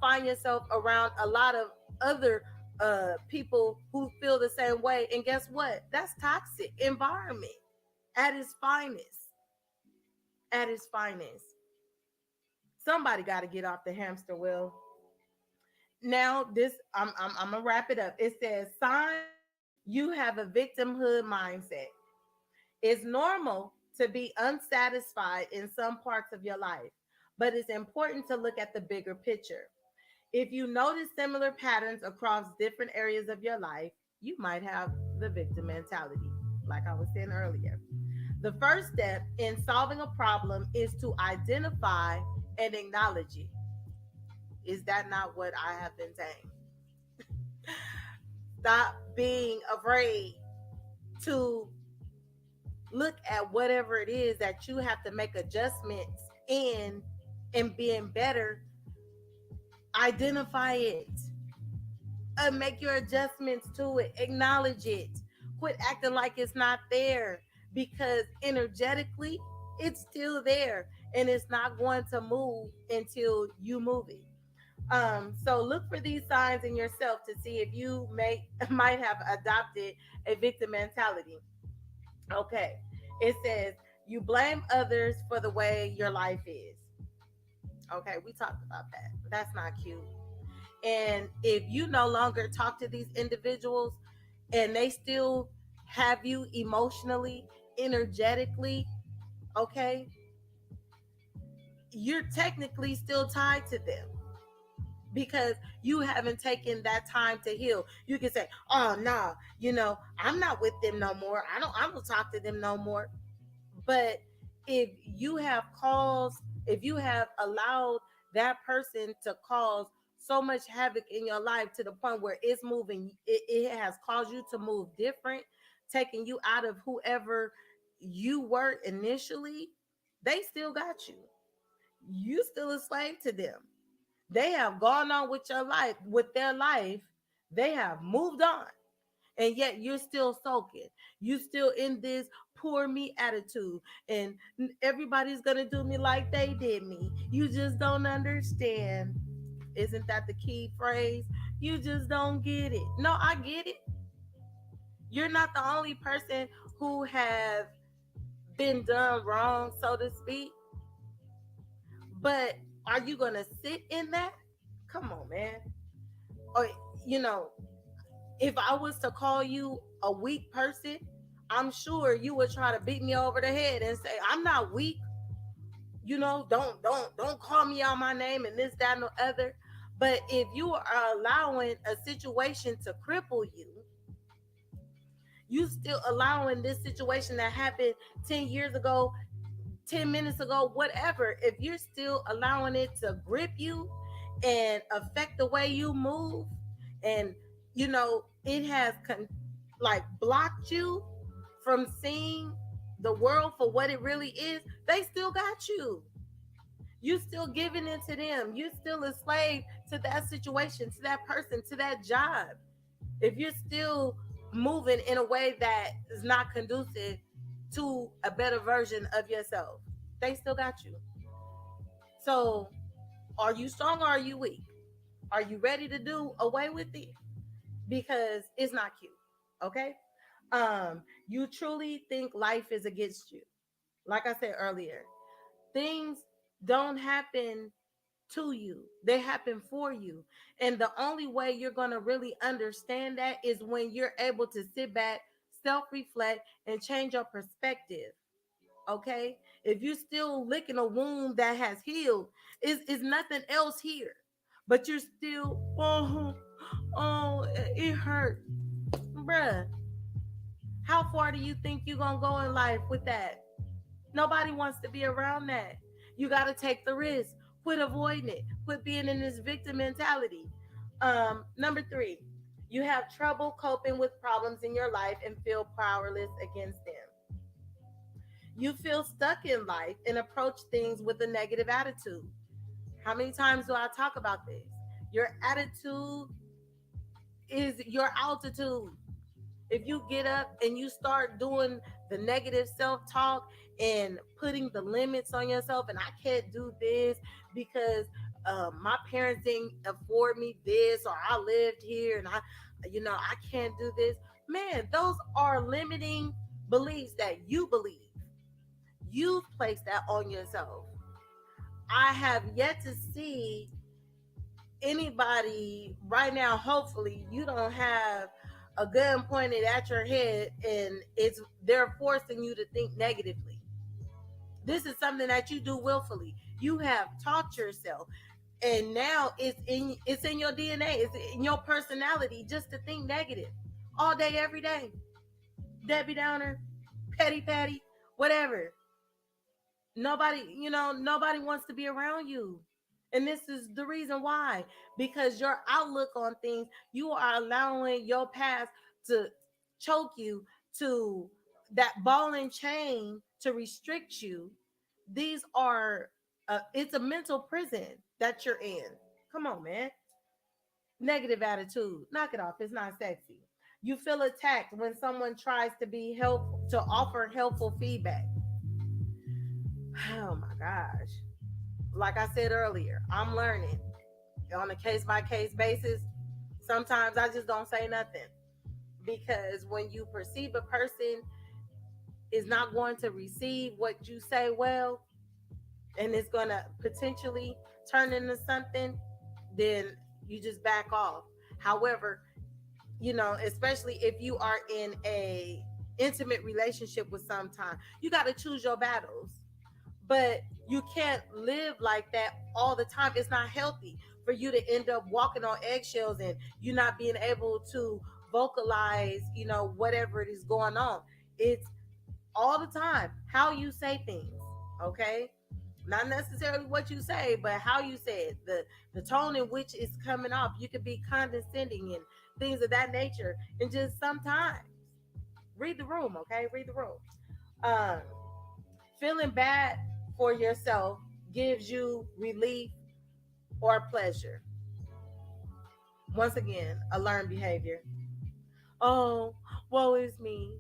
find yourself around a lot of other people who feel the same way. And guess what? That's toxic environment at its finest. At its finest. Somebody got to get off the hamster wheel. Now, this I'm gonna wrap it up. It says signs you have a victimhood mindset. It's normal to be unsatisfied in some parts of your life, but it's important to look at the bigger picture. If you notice similar patterns across different areas of your life, you might have the victim mentality, like I was saying earlier. The first step in solving a problem is to identify and acknowledge it. Is that not what I have been saying? Stop being afraid to look at whatever it is that you have to make adjustments in and being better. Identify it, make your adjustments to it, acknowledge it, quit acting like it's not there, because energetically it's still there and it's not going to move until you move it. So look for these signs in yourself to see if you may might have adopted a victim mentality. Okay, it says you blame others for the way your life is. Okay, we talked about that. That's not cute. And if you no longer talk to these individuals and they still have you emotionally, energetically, okay, you're technically still tied to them because you haven't taken that time to heal. You can say, "Oh no, I'm not with them no more. I don't talk to them no more." But if you have caused, if you have allowed that person to cause so much havoc in your life to the point where it's moving, it has caused you to move different, taking you out of whoever you were initially, they still got you. You still a slave to them. They have gone on with your life, with their life. They have moved on, and yet you're still soaking. You still in this poor me attitude, and everybody's gonna do me like they did me. You just don't understand. Isn't that the key phrase? You just don't get it. No, I get it. You're not the only person who have been done wrong, so to speak. But are you gonna sit in that? Come on, man. Or you know, if I was to call you a weak person, I'm sure you would try to beat me over the head and say, I'm not weak. Don't call me out my name and this, that, and the other. But if you are allowing a situation to cripple you, you still allowing this situation that happened 10 years ago, 10 minutes ago, whatever, if you're still allowing it to grip you and affect the way you move, and it has like blocked you from seeing the world for what it really is, they still got you. You still giving it to them. You still a slave to that situation, to that person, to that job. If you're still moving in a way that is not conducive to a better version of yourself, they still got you. So, are you strong or are you weak? Are you ready to do away with it? Because it's not cute. Okay? You truly think life is against you. Like I said earlier, things don't happen to you. They happen for you. And the only way you're going to really understand that is when you're able to sit back, self-reflect, and change your perspective. Okay, if you're still licking a wound that has healed, is nothing else here, but you're still, oh, it hurt, bruh. How far do you think you're gonna go in life with that? Nobody wants to be around that. You got to take the risk. Quit avoiding it. Quit being in this victim mentality. Number 3, you have trouble coping with problems in your life and feel powerless against them. You feel stuck in life and approach things with a negative attitude. How many times do I talk about this? Your attitude is your altitude. If you get up and you start doing the negative self-talk and putting the limits on yourself, and I can't do this because my parents didn't afford me this, or I lived here and I can't do this. Man, those are limiting beliefs that you believe. You've placed that on yourself. I have yet to see anybody right now. Hopefully, you don't have a gun pointed at your head, and they're forcing you to think negatively. This is something that you do willfully. You have taught yourself, and now it's in your DNA. It's in your personality just to think negative all day, every day. Debbie Downer, Petty Patty, whatever. Nobody wants to be around you. And this is the reason why. Because your outlook on things, you are allowing your past to choke you, to that ball and chain to restrict you. These are it's a mental prison that you're in. Come on, man. Negative attitude. Knock it off. It's not sexy. You feel attacked when someone tries to be helpful, to offer helpful feedback. Oh my gosh. Like I said earlier, I'm learning on a case by case basis. Sometimes I just don't say nothing, because when you perceive a person is not going to receive what you say well, and it's going to potentially turn into something, then you just back off. However, especially if you are in a intimate relationship with sometime, you got to choose your battles. But you can't live like that all the time. It's not healthy for you to end up walking on eggshells and you not being able to vocalize, whatever it is going on. It's all the time how you say things, okay? Not necessarily what you say, but how you say it, the tone in which it's coming off. You could be condescending and things of that nature, and just sometimes read the room, okay? Read the room. Um, Feeling bad for yourself gives you relief or pleasure. Once again, a learned behavior. Oh, woe is me.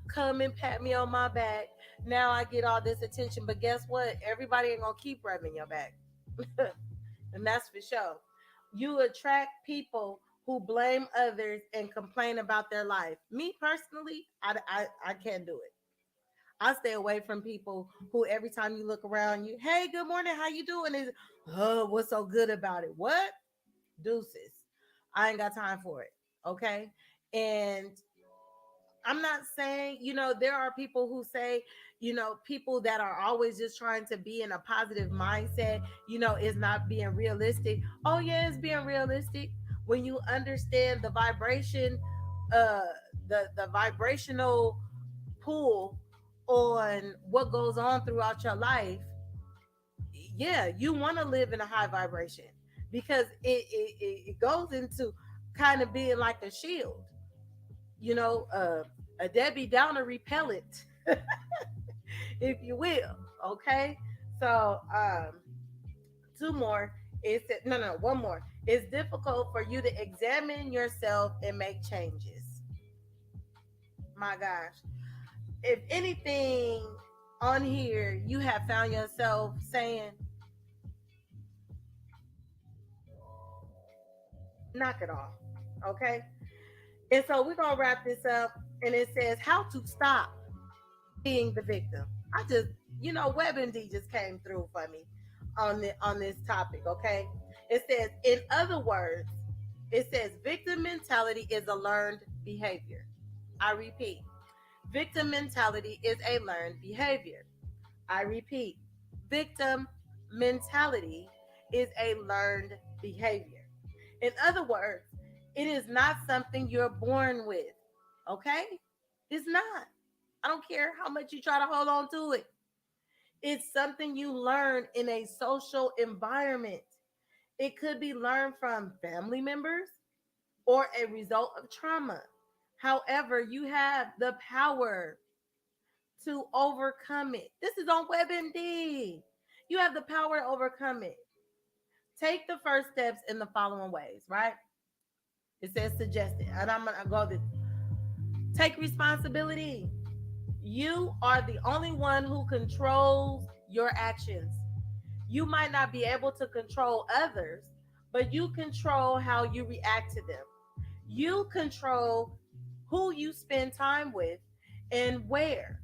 Come and pat me on my back. Now I get all this attention. But guess what? Everybody ain't gonna keep rubbing your back. And that's for sure. You attract people who blame others and complain about their life. Me personally, I can't do it. I stay away from people who every time you look around, you, hey, good morning, how you doing? Is, oh, what's so good about it? What? Deuces. I ain't got time for it. Okay. And I'm not saying, there are people who say, people that are always just trying to be in a positive mindset, is not being realistic. Oh, yeah, it's being realistic when you understand the vibration, uh, the vibrational pull on what goes on throughout your life. Yeah, you want to live in a high vibration, because it goes into kind of being like a shield, you know, uh, a Debbie Downer repellent, if you will. Okay, so two more. One more. It's difficult for you to examine yourself and make changes. My gosh, if anything on here you have found yourself saying, knock it off. Okay, and so we're gonna wrap this up, and it says how to stop being the victim. I just, WebMD just came through for me on this topic. Okay, it says, in other words, it says victim mentality is a learned behavior. I repeat, victim mentality is a learned behavior. I repeat, victim mentality is a learned behavior. In other words, it is not something you're born with. Okay, it's not. I don't care how much you try to hold on to it. It's something you learn in a social environment. It could be learned from family members or a result of trauma. However, you have the power to overcome it. This is on WebMD. You have the power to overcome it. Take the first steps in the following ways, right? It says suggested. And I'm going to go this. Take responsibility. You are the only one who controls your actions. You might not be able to control others, but you control how you react to them. You control who you spend time with and where.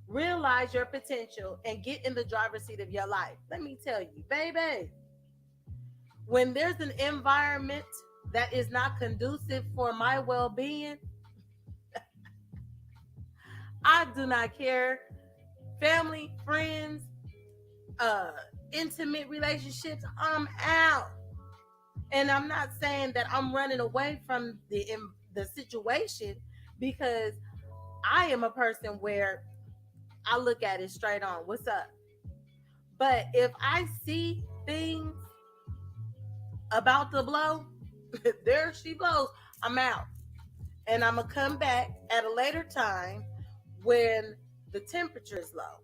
Realize your potential and get in the driver's seat of your life. Let me tell you, baby, when there's an environment that is not conducive for my well-being, I do not care. Family, friends, uh, intimate relationships, I'm out. And I'm not saying that I'm running away from the situation, because I am a person where I look at it straight on. What's up? But if I see things about to blow, there she blows. I'm out. And I'm going to come back at a later time when the temperature is low,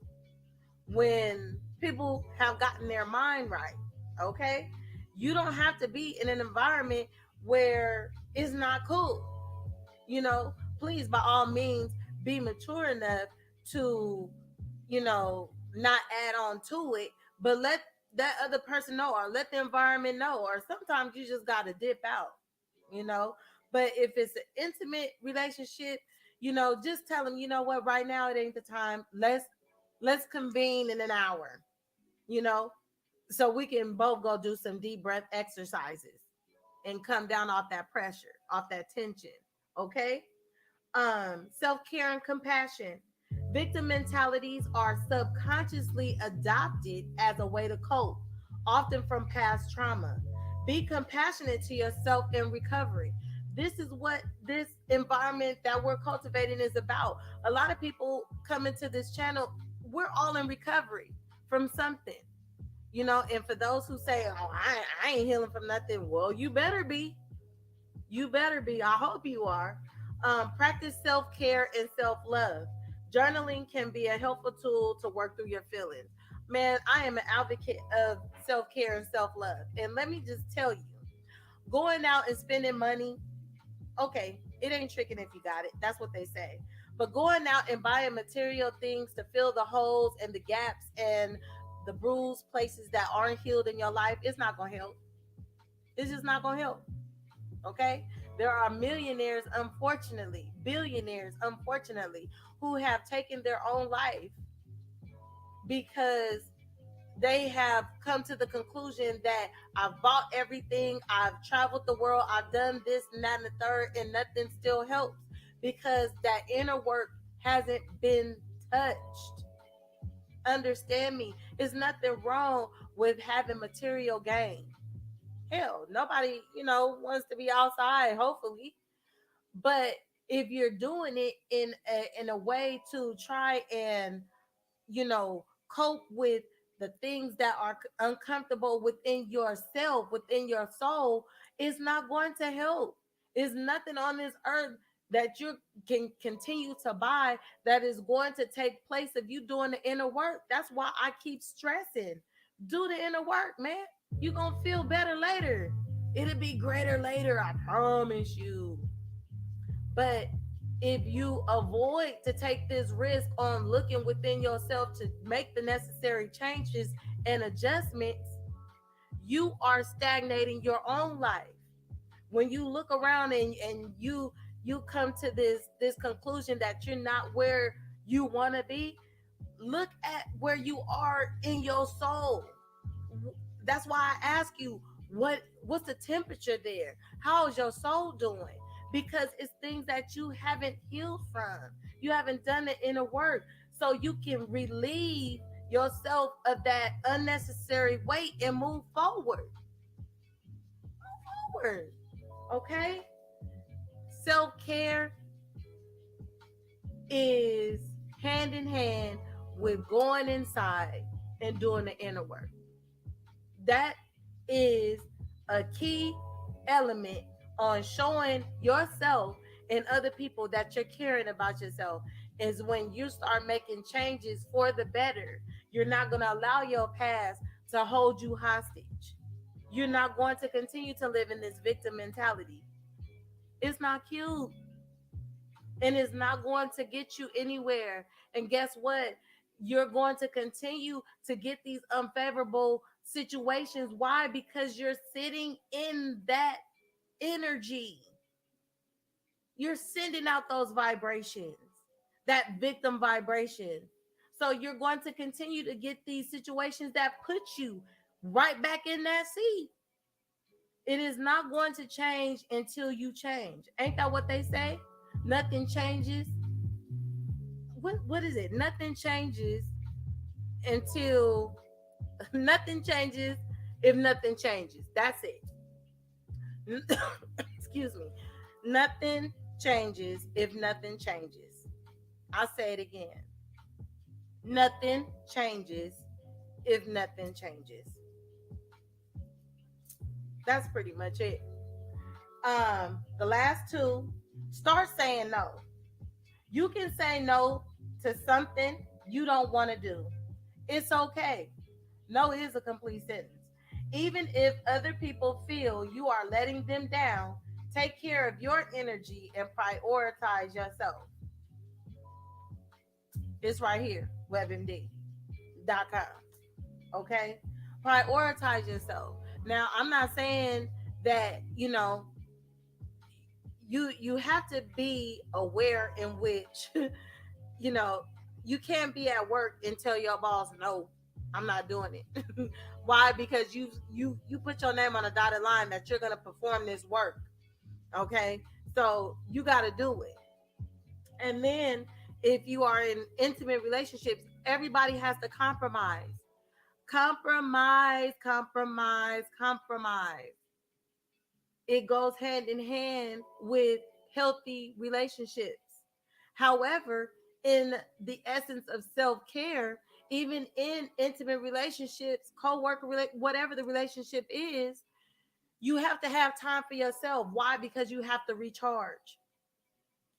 when people have gotten their mind right. Okay? You don't have to be in an environment where it's not cool. You know, please, by all means, be mature enough to, not add on to it, but let that other person know, or let the environment know, or sometimes you just got to dip out, you know. But if it's an intimate relationship, just tell them, you know what, right now it ain't the time. Let's convene in an hour, you know, so we can both go do some deep breath exercises and come down off that pressure, off that tension. Okay? Self-care and compassion. Victim mentalities are subconsciously adopted as a way to cope, often from past trauma. Be compassionate to yourself in recovery. This is what this environment that we're cultivating is about. A lot of people come into this channel, we're all in recovery from something. And for those who say, oh, I ain't healing from nothing, well, you better be. You better be. I hope you are. Practice self care and self love. Journaling can be a helpful tool to work through your feelings. Man, I am an advocate of self care and self love. And let me just tell you, going out and spending money, okay, it ain't tricking if you got it. That's what they say. But going out and buying material things to fill the holes and the gaps and the bruised places that aren't healed in your life, it's not going to help. It's just not going to help. Okay? There are millionaires, unfortunately, billionaires, unfortunately, who have taken their own life because they have come to the conclusion that I've bought everything, I've traveled the world, I've done this and that and the third, and nothing still helps because that inner work hasn't been touched. Understand me. There's nothing wrong with having material gain. Hell, nobody, wants to be outside, hopefully. But if you're doing it in a way to try and, cope with the things that are uncomfortable within yourself, within your soul, it's not going to help. There's nothing on this earth that you can continue to buy that is going to take place of you doing the inner work. That's why I keep stressing. Do the inner work, man. You're going to feel better later. It'll be greater later, I promise you. But if you avoid to take this risk on looking within yourself to make the necessary changes and adjustments, you are stagnating your own life. When you look around and you come to this conclusion that you're not where you want to be, look at where you are in your soul. That's why I ask you, what's the temperature there? How is your soul doing? Because it's things that you haven't healed from. You haven't done the inner work. So you can relieve yourself of that unnecessary weight and move forward. Move forward. Okay? Self-care is hand in hand with going inside and doing the inner work. That is a key element on showing yourself and other people that you're caring about yourself, is when you start making changes for the better. You're not going to allow your past to hold you hostage. You're not going to continue to live in this victim mentality. It's not cute. And it's not going to get you anywhere. And guess what? You're going to continue to get these unfavorable situations. Why? Because you're sitting in that energy. You're sending out those vibrations, that victim vibration. So you're going to continue to get these situations that put you right back in that seat. It is not going to change until you change. Ain't that what they say? Nothing changes what is it? Nothing changes until nothing changes if nothing changes. That's it. Excuse me. Nothing changes if nothing changes. I'll say it again. Nothing changes if nothing changes. That's pretty much it. The last two, start saying no. You can say no to something you don't want to do. It's okay. No is a complete sentence. Even if other people feel you are letting them down, take care of your energy and prioritize yourself. It's right here, WebMD.com. Okay? Prioritize yourself. Now, I'm not saying that, you have to be aware in which you know, you can't be at work and tell your boss, no, I'm not doing it. Why? Because you put your name on a dotted line that you're gonna perform this work. Okay, so you got to do it. And then if you are in intimate relationships, everybody has to compromise. Compromise, compromise, compromise. It goes hand in hand with healthy relationships. However, in the essence of self care, even in intimate relationships, co-worker, whatever the relationship is, you have to have time for yourself. Why? Because you have to recharge.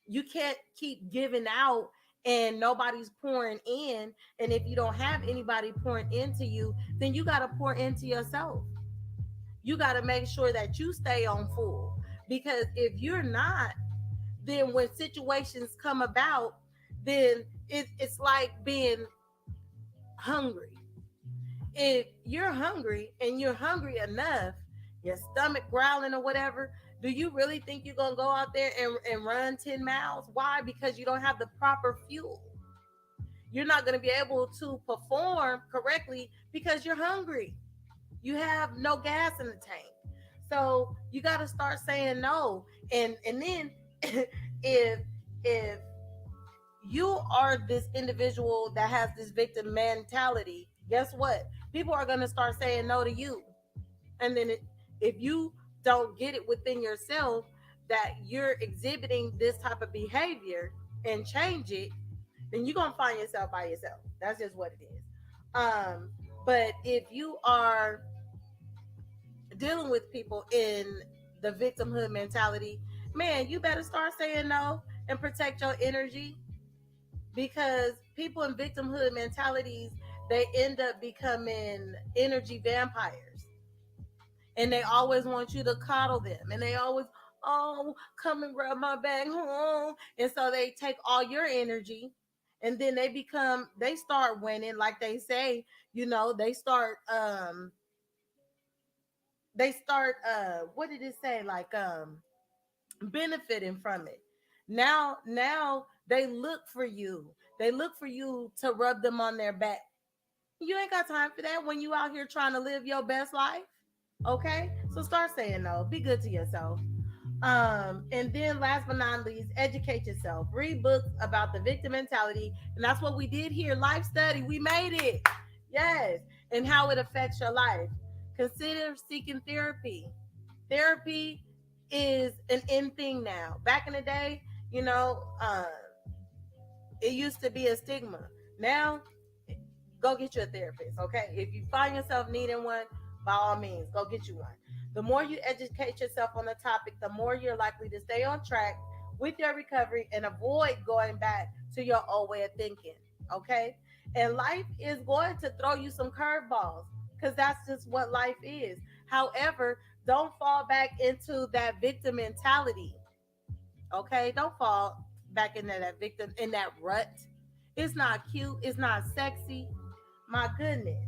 You can't keep giving out and nobody's pouring in. And if you don't have anybody pouring into you, then you got to pour into yourself. You got to make sure that you stay on full. Because if you're not, then when situations come about, then it's like being hungry. If you're hungry and you're hungry enough, your stomach growling or whatever, do you really think you're going to go out there and run 10 miles? Why? Because you don't have the proper fuel. You're not going to be able to perform correctly because you're hungry. You have no gas in the tank. So you got to start saying no. And then if if you are this individual that has this victim mentality, guess what? People are going to start saying no to you. And then if you don't get it within yourself that you're exhibiting this type of behavior and change it, then you're going to find yourself by yourself. That's just what it is. But if you are dealing with people in the victimhood mentality, man, you better start saying no and protect your energy, because people in victimhood mentalities, they end up becoming energy vampires, and they always want you to coddle them, and they always, oh, come and grab my bag home. And so they take all your energy, and then they start winning, like they say, they start what did it say, like benefiting from it. Now they look for you. They look for you to rub them on their back. You ain't got time for that when you out here trying to live your best life. Okay? So start saying no. Be good to yourself. And then last but not least, educate yourself. Read books about the victim mentality. And that's what we did here. Life study. We made it. Yes. And how it affects your life. Consider seeking therapy. Therapy is an in thing now. Back in the day, it used to be a stigma. Now, go get you a therapist, okay? If you find yourself needing one, by all means, go get you one. The more you educate yourself on the topic, the more you're likely to stay on track with your recovery and avoid going back to your old way of thinking, okay? And life is going to throw you some curveballs, because that's just what life is. However, don't fall back into that victim mentality, okay? Don't fall back into that victim, in that rut. It's not cute. It's not sexy. My goodness.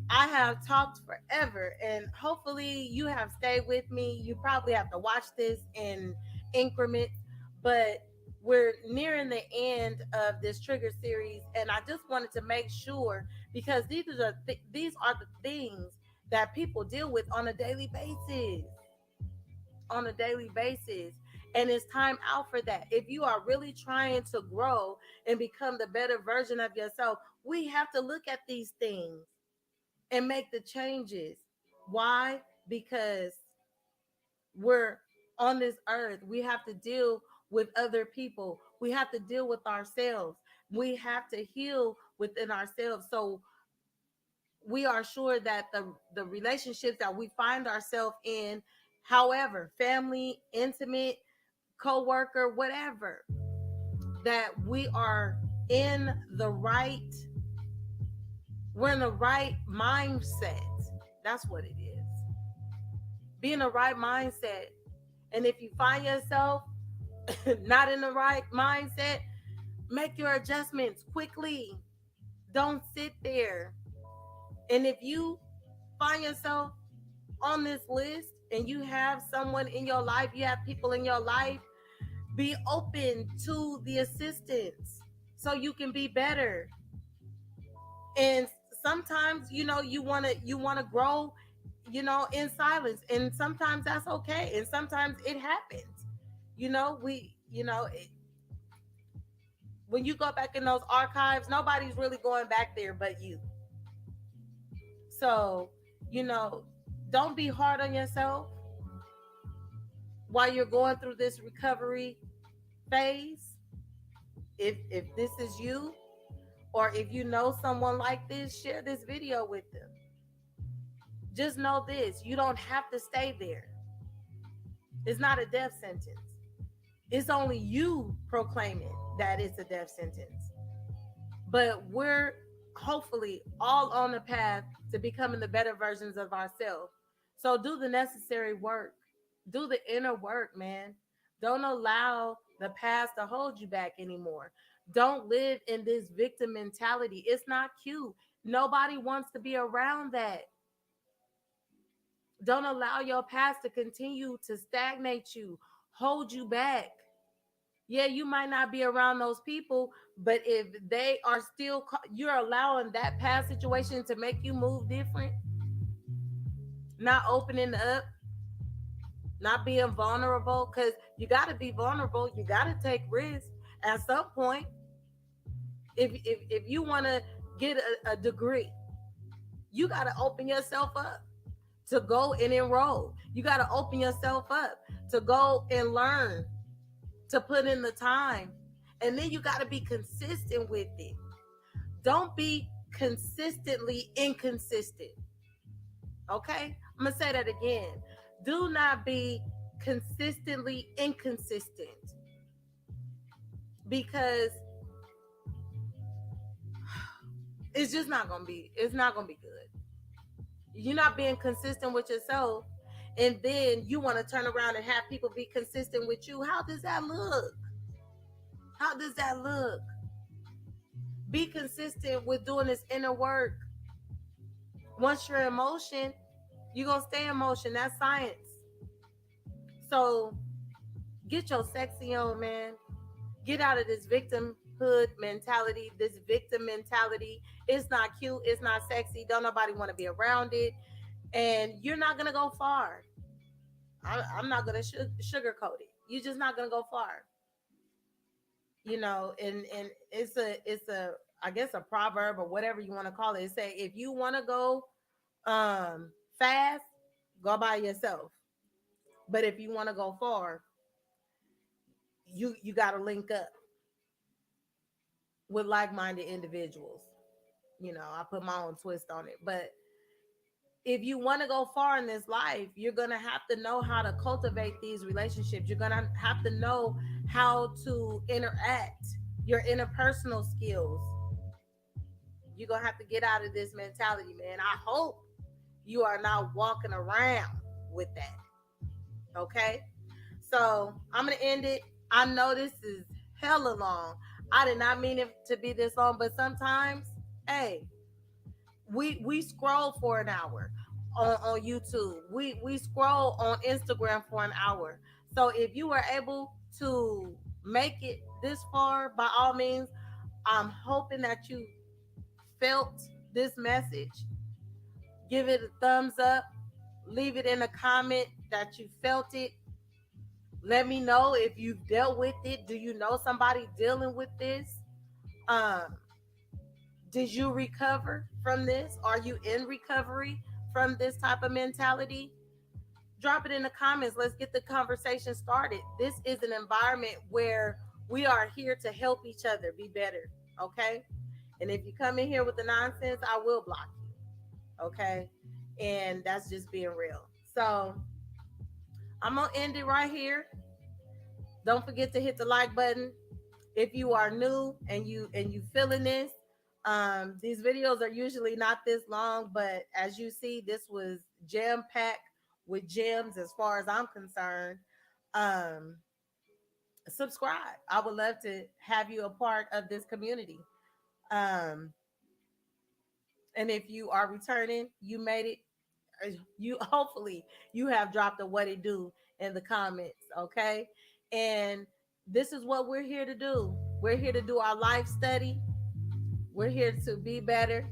I have talked forever, and hopefully you have stayed with me. You probably have to watch this in increments, but we're nearing the end of this trigger series, and I just wanted to make sure, because these are the things that people deal with on a daily basis. On a daily basis. And it's time out for that. If you are really trying to grow and become the better version of yourself, we have to look at these things and make the changes. Why? Because we're on this earth. We have to deal with other people. We have to deal with ourselves. We have to heal within ourselves. So we are sure that the relationships that we find ourselves in, however, family, intimate, co-worker, whatever, that we are in the right, we're in the right mindset. That's what it is. Be in the right mindset. And if you find yourself not in the right mindset, make your adjustments quickly. Don't sit there. And if you find yourself on this list and you have someone in your life, you have people in your life, be open to the assistance so you can be better. And sometimes, you want to grow, in silence, and sometimes that's okay, and sometimes it happens. We when you go back in those archives, nobody's really going back there but you. So, you know, don't be hard on yourself while you're going through this recovery phase. If this is you, or if you know someone like this, share this video with them. Just know this, you don't have to stay there. It's not a death sentence. It's only you proclaiming that it's a death sentence. But we're hopefully all on the path to becoming the better versions of ourselves. So do the necessary work. Do the inner work, man. Don't allow the past to hold you back anymore. Don't live in this victim mentality. It's not cute. Nobody wants to be around that. Don't allow your past to continue to stagnate you, hold you back. Yeah, you might not be around those people, but if they are still, you're allowing that past situation to make you move different, not opening up, not being vulnerable, because you got to be vulnerable. You got to take risks at some point. If you want to get a degree, you got to open yourself up to go and enroll. You got to open yourself up to go and learn, to put in the time. And then you got to be consistent with it. Don't be consistently inconsistent. Okay? I'm going to say that again. Do not be consistently inconsistent, because it's just not going to be, it's not going to be good. You're not being consistent with yourself, and then you want to turn around and have people be consistent with you. How does that look? How does that look? Be consistent with doing this inner work. Once you're in motion, you're going to stay in motion. That's science. So get your sexy on, man. Get out of this victimhood mentality, this victim mentality. It's not cute. It's not sexy. Don't nobody want to be around it. And you're not going to go far. I'm not going to sugarcoat it. You're just not going to go far. And it's a I guess a proverb or whatever you want to call it. It say, if you want to go fast, go by yourself. But if you want to go far, you got to link up with like-minded individuals. I put my own twist on it. But if you want to go far in this life, you're going to have to know how to cultivate these relationships. You're going to have to know how to interact, your interpersonal skills. You're going to have to get out of this mentality, man. I hope you are not walking around with that. Okay? So I'm going to end it. I know this is hella long. I did not mean it to be this long, but sometimes, hey, we scroll for an hour on YouTube. We scroll on Instagram for an hour. So if you were able to make it this far, by all means, I'm hoping that you felt this message. Give it a thumbs up. Leave it in a comment that you felt it. Let me know if you've dealt with it. Do you know somebody dealing with this? Um, did you recover from this? Are you in recovery from this type of mentality? Drop it in the comments. Let's get the conversation started. This is an environment where we are here to help each other be better. Okay. And if you come in here with the nonsense, I will block you. Okay. And that's just being real. So I'm going to end it right here. Don't forget to hit the like button. If you are new and you feeling this, these videos are usually not this long, but as you see, this was jam packed with gems as far as I'm concerned. um Subscribe. I would love to have you a part of this community. um and if you are returning, you made it. You hopefully you have dropped a what it do in the comments. Okay. And this is what we're here to do. We're here to do our life study. We're here to be better,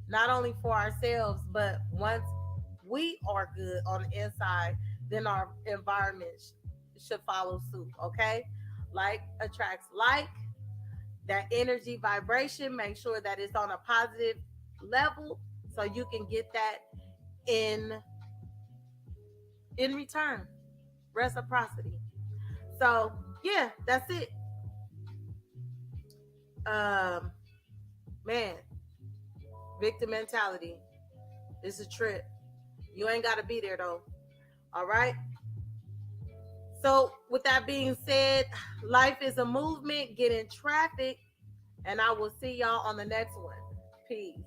not only for ourselves, but once we are good on the inside, then our environment should follow suit. Okay. Like attracts like. That energy vibration, make sure that it's on a positive level so you can get that in return. Reciprocity. So yeah, that's it. um Man, victim mentality is a trip. You ain't got to be there though. All right. So with that being said, life is a movement. Get in traffic, and I will see y'all on the next one. Peace.